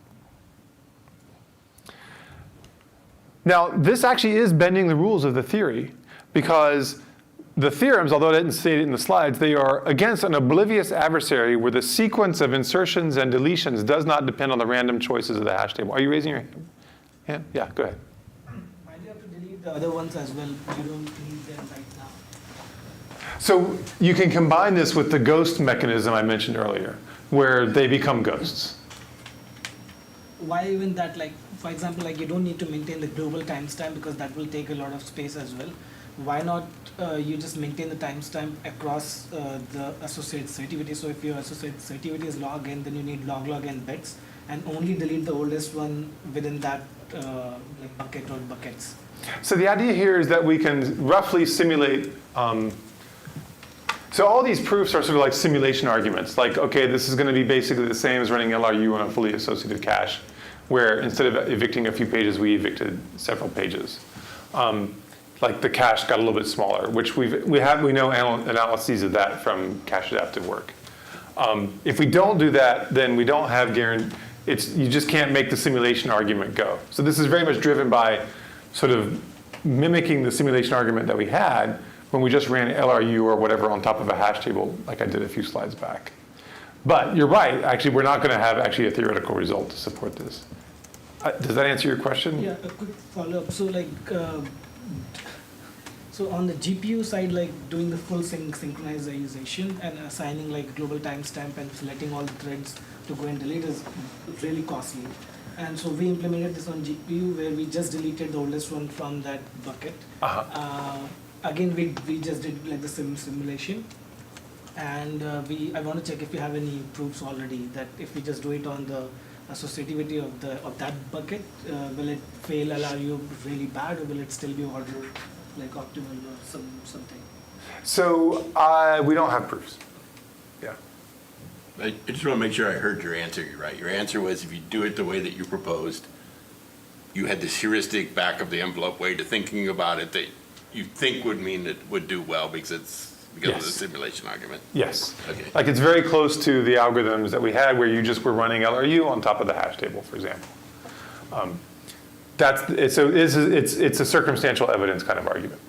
Now, this actually is bending the rules of the theory, because the theorems, although I didn't state it in the slides, they are against an oblivious adversary where the sequence of insertions and deletions does not depend on the random choices of the hash table. Are you raising your hand? Yeah, go ahead. Why do you have to delete the other ones as well? You don't need them right now. So you can combine this with the ghost mechanism I mentioned earlier, where they become ghosts. Why even that, like, for example, like you don't need to maintain the global timestamp because that will take a lot of space as well. Why not you just maintain the timestamp across the associated certivity? So if your associated certivity is log n, then you need log n bits, and only delete the oldest one within that like bucket or buckets. So the idea here is that we can roughly simulate. So all these proofs are sort of like simulation arguments. Like, okay, this is going to be basically the same as running LRU on a fully associated cache, where instead of evicting a few pages, we evicted several pages. Like the cache got a little bit smaller, which we know analyses of that from cache adaptive work. If we don't do that, then we don't have guarantee. You just can't make the simulation argument go. So this is very much driven by sort of mimicking the simulation argument that we had when we just ran LRU or whatever on top of a hash table, like I did a few slides back. But you're right. Actually, we're not going to have actually a theoretical result to support this. Does that answer your question? Yeah, a quick follow-up. So like, so on the GPU side, like doing the full synchronization and assigning like global timestamp and selecting all the threads to go and delete is really costly. And so we implemented this on GPU where we just deleted the oldest one from that bucket. Again, we just did like the simulation. And I want to check if you have any proofs already that if we just do it on the associativity of that bucket, will it fail LRU really bad, or will it still be order like optimal or something? So we don't have proofs. Yeah. I just want to make sure I heard your answer right. Your answer was if you do it the way that you proposed, you had this heuristic back of the envelope way to thinking about it that you think would mean it would do well because of the simulation argument. Yes. Okay. Like it's very close to the algorithms that we had where you just were running LRU on top of the hash table, for example. So it's a circumstantial evidence kind of argument.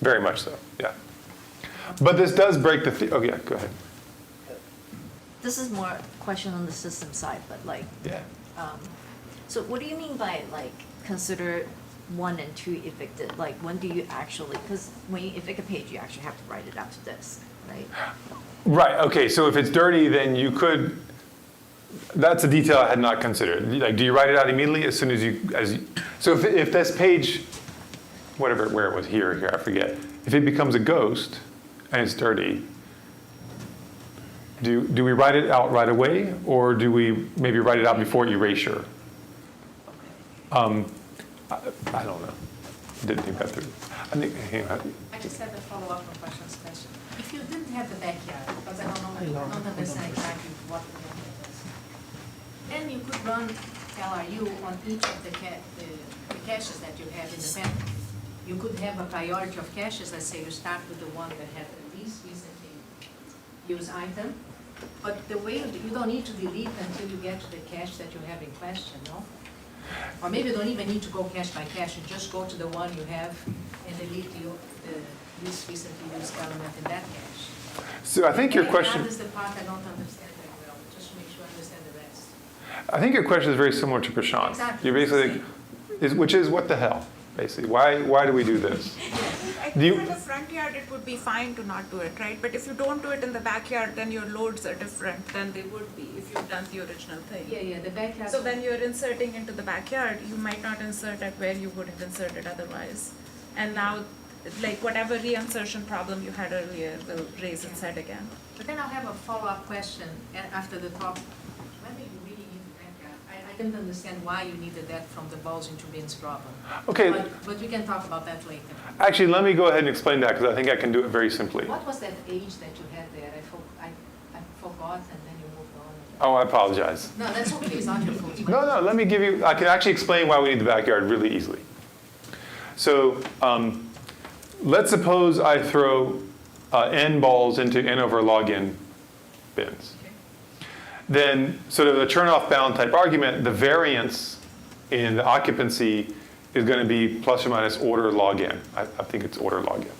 Very much so, yeah. But this does break the, oh yeah, go ahead. This is more a question on the system side, but like, Yeah. so what do you mean by like consider 1 and 2 evicted? Like when do you actually, because when you evict a page, you actually have to write it out to disk, right? Right, okay, so if it's dirty, then you could, That's a detail I had not considered. Like, do you write it out immediately as soon as you, so if this page, where it was, here, I forget. If it becomes a ghost and it's dirty, do we write it out right away, or do we maybe write it out before erasure? I don't know. Didn't think that through. I just have a follow-up on questions. If you didn't have the backyard, because I don't understand exactly what the backyard is, then you could run LRU on each of the caches that you have in the pen. You could have a priority of caches. Let's say you start with the one that had the least recently used item, but the way you don't need to delete until you get to the cache that you have in question, no? Or maybe you don't even need to go cache by cache. You just go to the one you have and delete the least recently used element in that cache. So I think your question. That is the part I don't understand very well. Just to make sure I understand the rest. I think your question is very similar to Prashant. Exactly. You're basically, which is what the hell, basically. Why do we do this? I Do you- think in the front yard it would be fine to not do it, right? But if you don't do it in the backyard, then your loads are different than they would be if you've done the original thing. Yeah, the backyard. So when you're inserting into the backyard, you might not insert at where you would have inserted otherwise. And now, like whatever reinsertion problem you had earlier will raise its head again. But then I'll have a follow-up question after the talk. Whether you really need the backyard. I didn't understand why you needed that from the balls into bins problem. Okay, But we can talk about that later. actually, let me go ahead and explain that, because I think I can do it very simply. What was that age that you had there? I forgot and then you moved on. Oh, I apologize. No, that's okay. It's not your fault. No, let me give you, I can actually explain why we need the backyard really easily. So let's suppose I throw n balls into n over log n bins. Then sort of the turn-off bound type argument, the variance in the occupancy is going to be plus or minus order log n. I think it's order log n.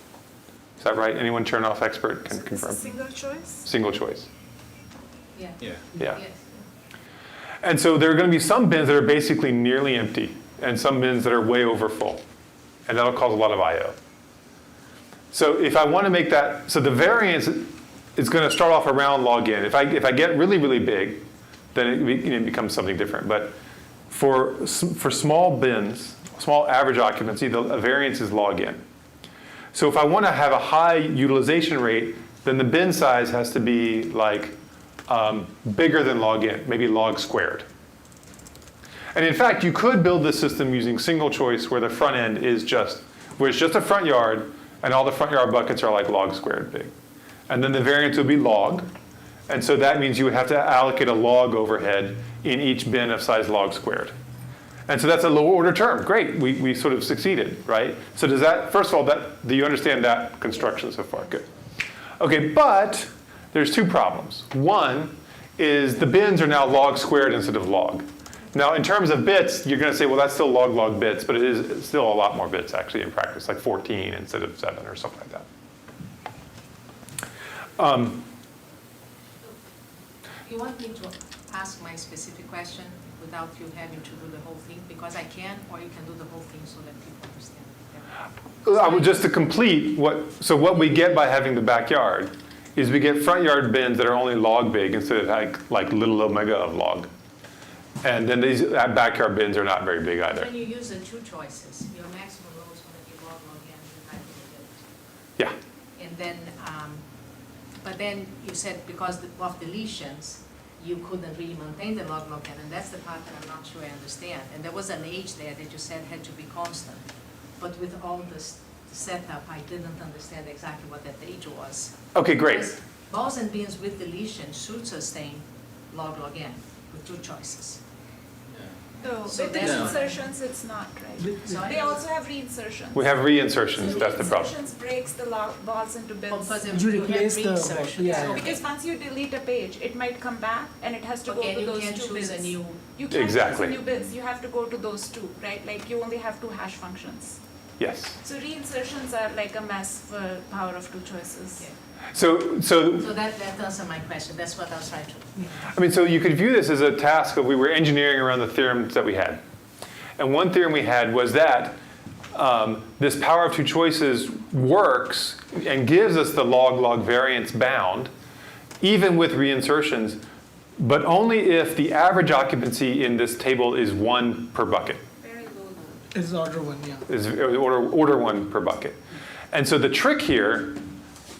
Is that right? Anyone turn-off expert can So this confirm? is single choice? Single choice. Yeah. Yeah. Yes. And so there are going to be some bins that are basically nearly empty and some bins that are way over full. And that'll cause a lot of I/O. So if I want to make that, so the variance is going to start off around log n. If I get really, really big, then it becomes something different. But for small bins, small average occupancy, the variance is log n. So if I want to have a high utilization rate, then the bin size has to be like bigger than log n, maybe log squared. And in fact, you could build this system using single choice where the front end is just, where it's just a front yard and all the front yard buckets are like log squared big. And then the variance would be log. And so that means you would have to allocate a log overhead in each bin of size log squared. And so that's a lower order term. Great, we sort of succeeded, right? So does that, first of all, do you understand that construction so far? Good. Okay, but there's two problems. One is the bins are now log squared instead of log. Now, in terms of bits, you're going to say, well, that's still log bits, but it's still a lot more bits actually in practice, like 14 instead of 7 or something like that. You want me to ask my specific question without you having to do the whole thing? Because I can, or you can do the whole thing so that people understand. I would just to complete what we get by having the backyard is we get front yard bins that are only log big instead of like little omega of log. And then these backyard bins are not very big either. When you use the two choices, your maximum load is going to be log n, the height of the build. Yeah. And then, but then you said because of deletions, you couldn't really maintain the log n, and that's the part that I'm not sure I understand. And there was an age there that you said had to be constant. But with all this setup, I didn't understand exactly what that age was. Okay, great. Because balls and bins with deletion should sustain log n with two choices. No, So with the that's- insertions, it's not, right? So I They also have reinsertions. We have reinsertions, that's the problem. Reinsertions breaks the balls into bins. Because You you have replace the- reinsertions. yeah. So- Because once you delete a page, it might come back and it has to go Okay, to and you those can't two choose bins. a new. You can't Exactly. choose a new bins, you have to go to those two, right? Like you only have two hash functions. Yes. So reinsertions are like a mess for power of two choices. Okay. So So that answers my question. That's what I was trying to. I mean, so you could view this as a task of we were engineering around the theorems that we had. And one theorem we had was that this power of two choices works and gives us the log variance bound, even with reinsertions, but only if the average occupancy in this table is 1 per bucket. Very low. Is order one, yeah. Is order 1 per bucket. And so the trick here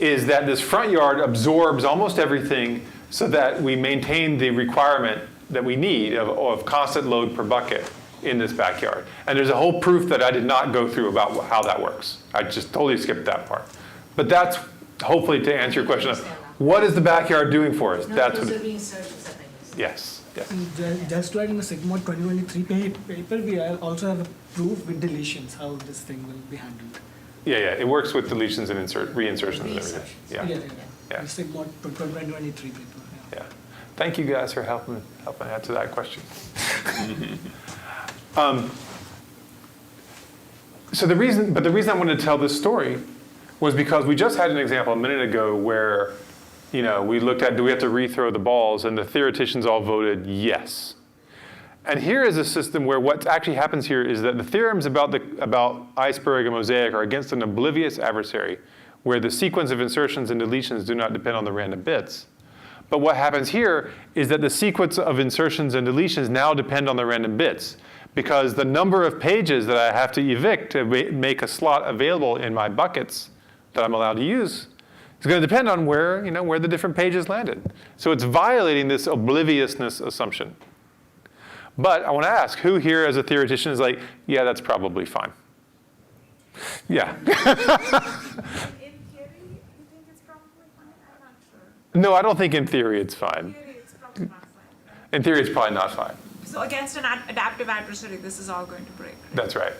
is that this front yard absorbs almost everything so that we maintain the requirement that we need of constant load per bucket in this backyard. And there's a whole proof that I did not go through about how that works. I just totally skipped that part. But that's hopefully to answer your question of what is the backyard doing for us? No, That's those what, are being searched as appendix. yes, yes. Just to add in the Sigma 2023 paper, we also have a proof with deletions, how this thing will be handled. Yeah, it works with deletions and reinsertions and everything. Reinsertions. Yeah. Yeah. The Sigma 2023 paper, yeah. Yeah. Thank you guys for helping answer that question. So the reason I wanted to tell this story was because we just had an example a minute ago where, we looked at, do we have to rethrow the balls, and the theoreticians all voted yes. And here is a system where what actually happens here is that the theorems about iceberg and mosaic are against an oblivious adversary, where the sequence of insertions and deletions do not depend on the random bits. But what happens here is that the sequence of insertions and deletions now depend on the random bits, because the number of pages that I have to evict to make a slot available in my buckets that I'm allowed to use is going to depend on where the different pages landed. So it's violating this obliviousness assumption. But I want to ask, who here as a theoretician is like, yeah, that's probably fine? Yeah. In theory, you think it's probably fine? I'm not sure. No, I don't think in theory it's In fine. theory, it's probably not fine. In theory, it's probably not fine. So against an adaptive adversary, this is all going to break. Right? That's right.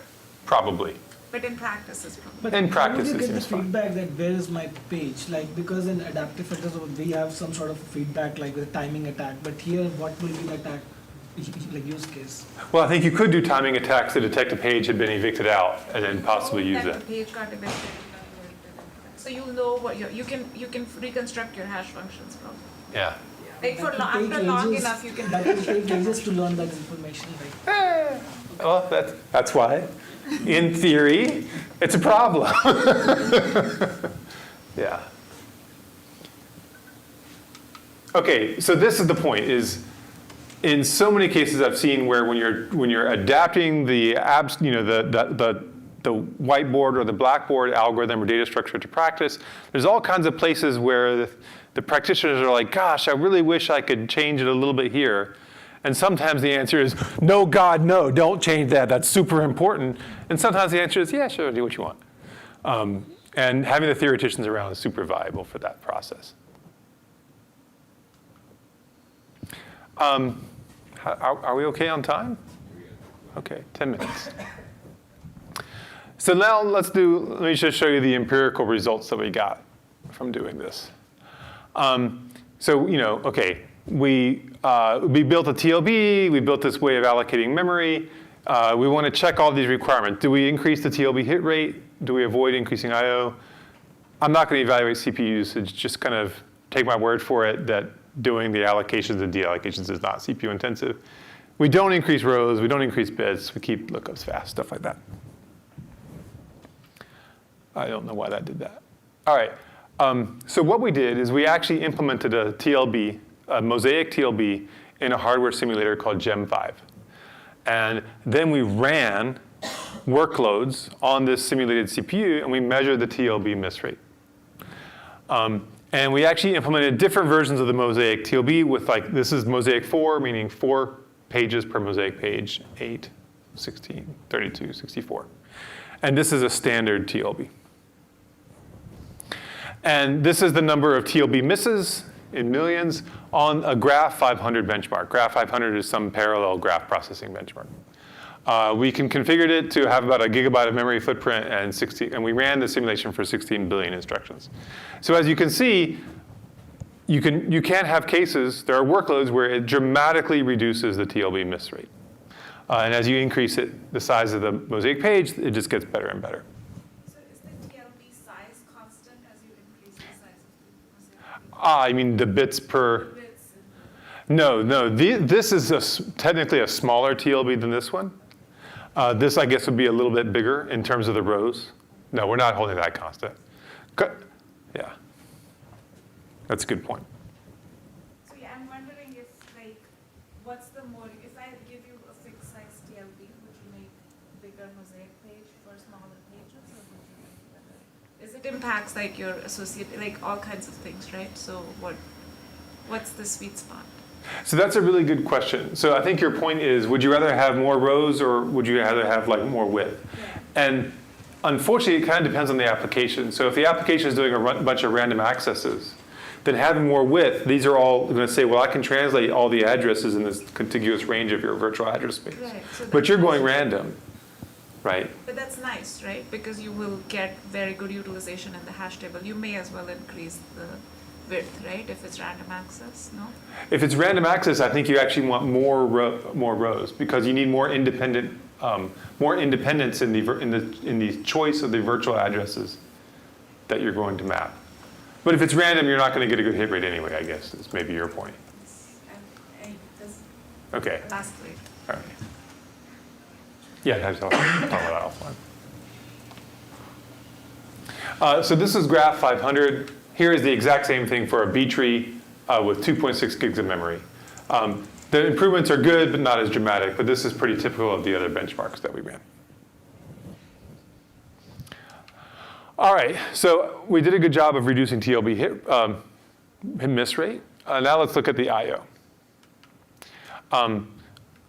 Probably. But in practice, it's probably. But In practice, how it would you get the seems fine. feedback that where is my page? Like, because in adaptive filters, we have some sort of feedback, like with a timing attack. But here, what will be the attack, like use case? Well, I think you could do timing attacks to detect a page had been evicted out and then possibly use that that. the page got evicted. So you'll know what you can reconstruct your hash functions from. Yeah. Like for That will after take long ages- enough, you can. That will take ages to learn that information. Like, Well, that's why, in theory, it's a problem. Yeah. Okay, so this is the point, is in so many cases I've seen where when you're adapting the whiteboard or the blackboard algorithm or data structure to practice, there's all kinds of places where the practitioners are like, gosh, I really wish I could change it a little bit here. And sometimes the answer is, no, God, no, don't change that. That's super important. And sometimes the answer is, yeah, sure, do what you want. And having the theoreticians around is super valuable for that process. Are we okay on time? Okay, 10 minutes. So now let me just show you the empirical results that we got from doing this. Okay, we built a TLB, we built this way of allocating memory. We want to check all these requirements. Do we increase the TLB hit rate? Do we avoid increasing I/O? I'm not going to evaluate CPU usage, just kind of take my word for it that doing the allocations and deallocations is not CPU intensive. We don't increase rows, we don't increase bits, we keep lookups fast, stuff like that. I don't know why that did that. All right, so what we did is we actually implemented a TLB, a mosaic TLB, in a hardware simulator called Gem5. And then we ran workloads on this simulated CPU, and we measured the TLB miss rate. And we actually implemented different versions of the mosaic TLB with this is mosaic 4, meaning 4 pages per mosaic page, 8, 16, 32, 64. And this is a standard TLB. And this is the number of TLB misses in millions on a Graph 500 benchmark. Graph 500 is some parallel graph processing benchmark. We configured it to have about a gigabyte of memory footprint and we ran the simulation for 16 billion instructions. So as you can see, you can have cases, there are workloads where it dramatically reduces the TLB miss rate. And as you increase the size of the mosaic page, it just gets better and better. So is the TLB size constant as you increase the size of the mosaic? I mean the bits per. No. This is technically a smaller TLB than this one. This, I guess, would be a little bit bigger in terms of the rows. No, we're not holding that constant. Yeah. That's a good point. So yeah, I'm wondering if what's the more, if I give you a fixed size TLB, would you make bigger mosaic page for smaller pages, or would you make better? Is it impacts like your associate, like all kinds of things, right? So what's the sweet spot? So that's a really good question. So I think your point is, would you rather have more rows or would you rather have like more width? Yeah. And unfortunately, it kind of depends on the application. So if the application is doing a bunch of random accesses, then having more width, these are all going to say, well, I can translate all the addresses in this contiguous range of your virtual address space. Right, so But you're that's going nice. random, right? But that's nice, right? Because you will get very good utilization in the hash table. You may as well increase the width, right? If it's random access, no? If it's random access, I think you actually want more rows because you need more independence in the choice of the virtual addresses that you're going to map. But if it's random, you're not going to get a good hit rate anyway, I guess, is maybe your point. Okay. Lastly. All right. Yeah, I'll talk about that offline. So this is graph 500. Here is the exact same thing for a B tree with 2.6 gigs of memory. The improvements are good, but not as dramatic. But this is pretty typical of the other benchmarks that we ran. All right, so we did a good job of reducing TLB hit miss rate. Now let's look at the I/O.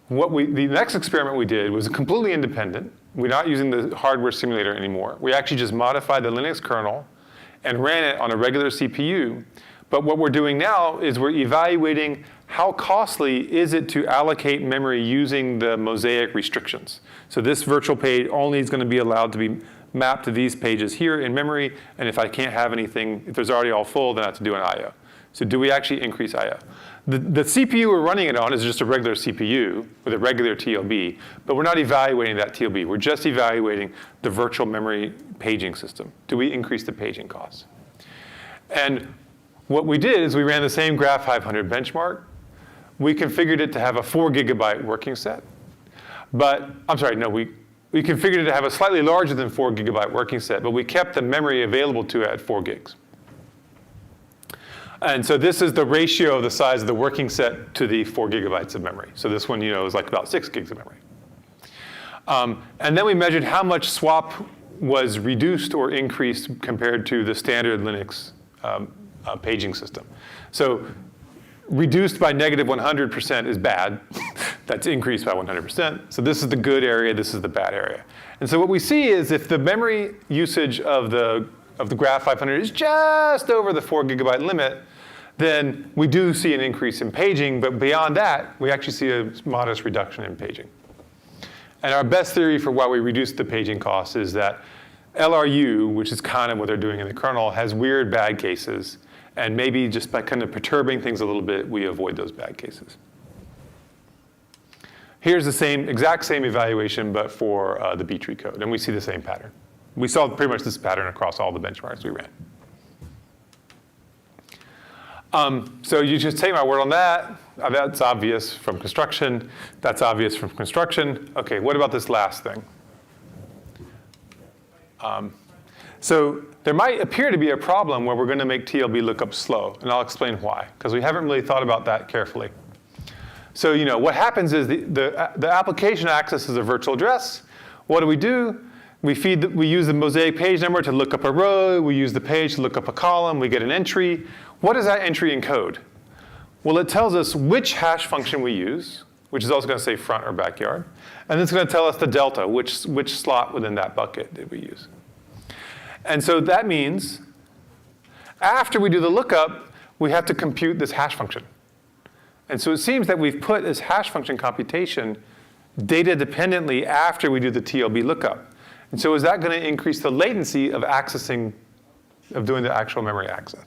The next experiment we did was completely independent. We're not using the hardware simulator anymore. We actually just modified the Linux kernel and ran it on a regular CPU. But what we're doing now is we're evaluating how costly is it to allocate memory using the mosaic restrictions. So this virtual page only is going to be allowed to be mapped to these pages here in memory, and if I can't have anything, if there's already all full, then I have to do an I/O. So do we actually increase I/O? The CPU we're running it on is just a regular CPU with a regular TLB, but we're not evaluating that TLB. We're just evaluating the virtual memory paging system. Do we increase the paging costs? And what we did is we ran the same graph 500 benchmark. We configured it to have a 4 gigabyte working set. But, I'm sorry, no, we configured it to have a slightly larger than 4 gigabyte working set, but we kept the memory available to it at 4 gigs. And so this is the ratio of the size of the working set to the 4 gigabytes of memory. So this one, is like about 6 gigs of memory. And then we measured how much swap was reduced or increased compared to the standard Linux paging system. So reduced by negative 100% is bad. That's increased by 100%. So this is the good area, this is the bad area. And so what we see is if the memory usage of the graph 500 is just over the 4 gigabyte limit, then we do see an increase in paging, but beyond that, we actually see a modest reduction in paging. And our best theory for why we reduced the paging cost is that LRU, which is kind of what they're doing in the kernel, has weird bad cases, and maybe just by kind of perturbing things a little bit, we avoid those bad cases. Here's the exact same evaluation, but for the B-tree code, and we see the same pattern. We saw pretty much this pattern across all the benchmarks we ran. So you just take my word on that. That's obvious from construction. That's obvious from construction. OK, what about this last thing? So there might appear to be a problem where we're going to make TLB lookup slow, and I'll explain why, because we haven't really thought about that carefully. So what happens is the application accesses a virtual address. What do? We use the mosaic page number to look up a row. We use the page to look up a column. We get an entry. What does that entry encode? Well, it tells us which hash function we use, which is also going to say front or backyard. And it's going to tell us the delta, which slot within that bucket did we use. And so that means after we do the lookup, we have to compute this hash function. And so it seems that we've put this hash function computation data dependently after we do the TLB lookup. And so is that going to increase the latency of doing the actual memory access?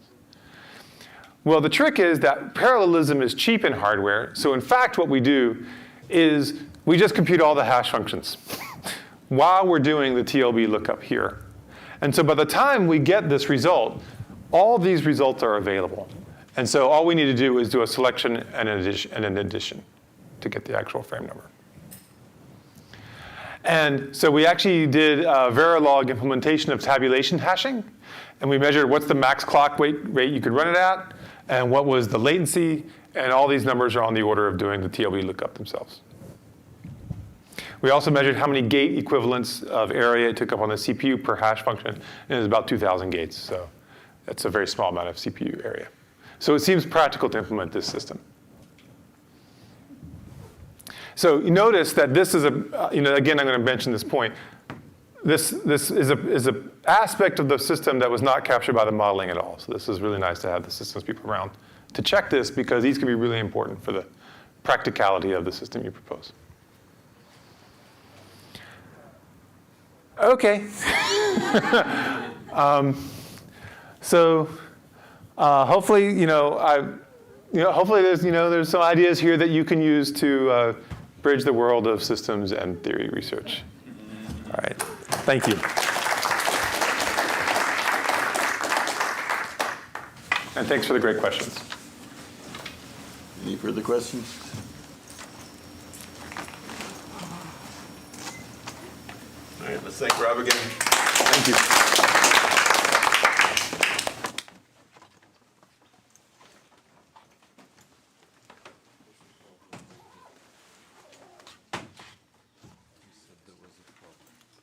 Well, the trick is that parallelism is cheap in hardware. So in fact, what we do is we just compute all the hash functions while we're doing the TLB lookup here. And so by the time we get this result, all these results are available. And so all we need to do is do a selection and an addition to get the actual frame number. And so we actually did a Verilog implementation of tabulation hashing. And we measured what's the max clock rate you could run it at. and what was the latency, and all these numbers are on the order of doing the TLB lookup themselves. We also measured how many gate equivalents of area it took up on the CPU per hash function, and it was about 2,000 gates, so that's a very small amount of CPU area. So it seems practical to implement this system. So you notice that this is again, I'm going to mention this point. This is a aspect of the system that was not captured by the modeling at all. So this is really nice to have the systems people around to check this, because these can be really important for the practicality of the system you propose. Okay. So hopefully, hopefully there's some ideas here that you can use to bridge the world of systems and theory research. All right. Thank you. And thanks for the great questions. Any further questions? All right, let's thank Rob again. Thank you.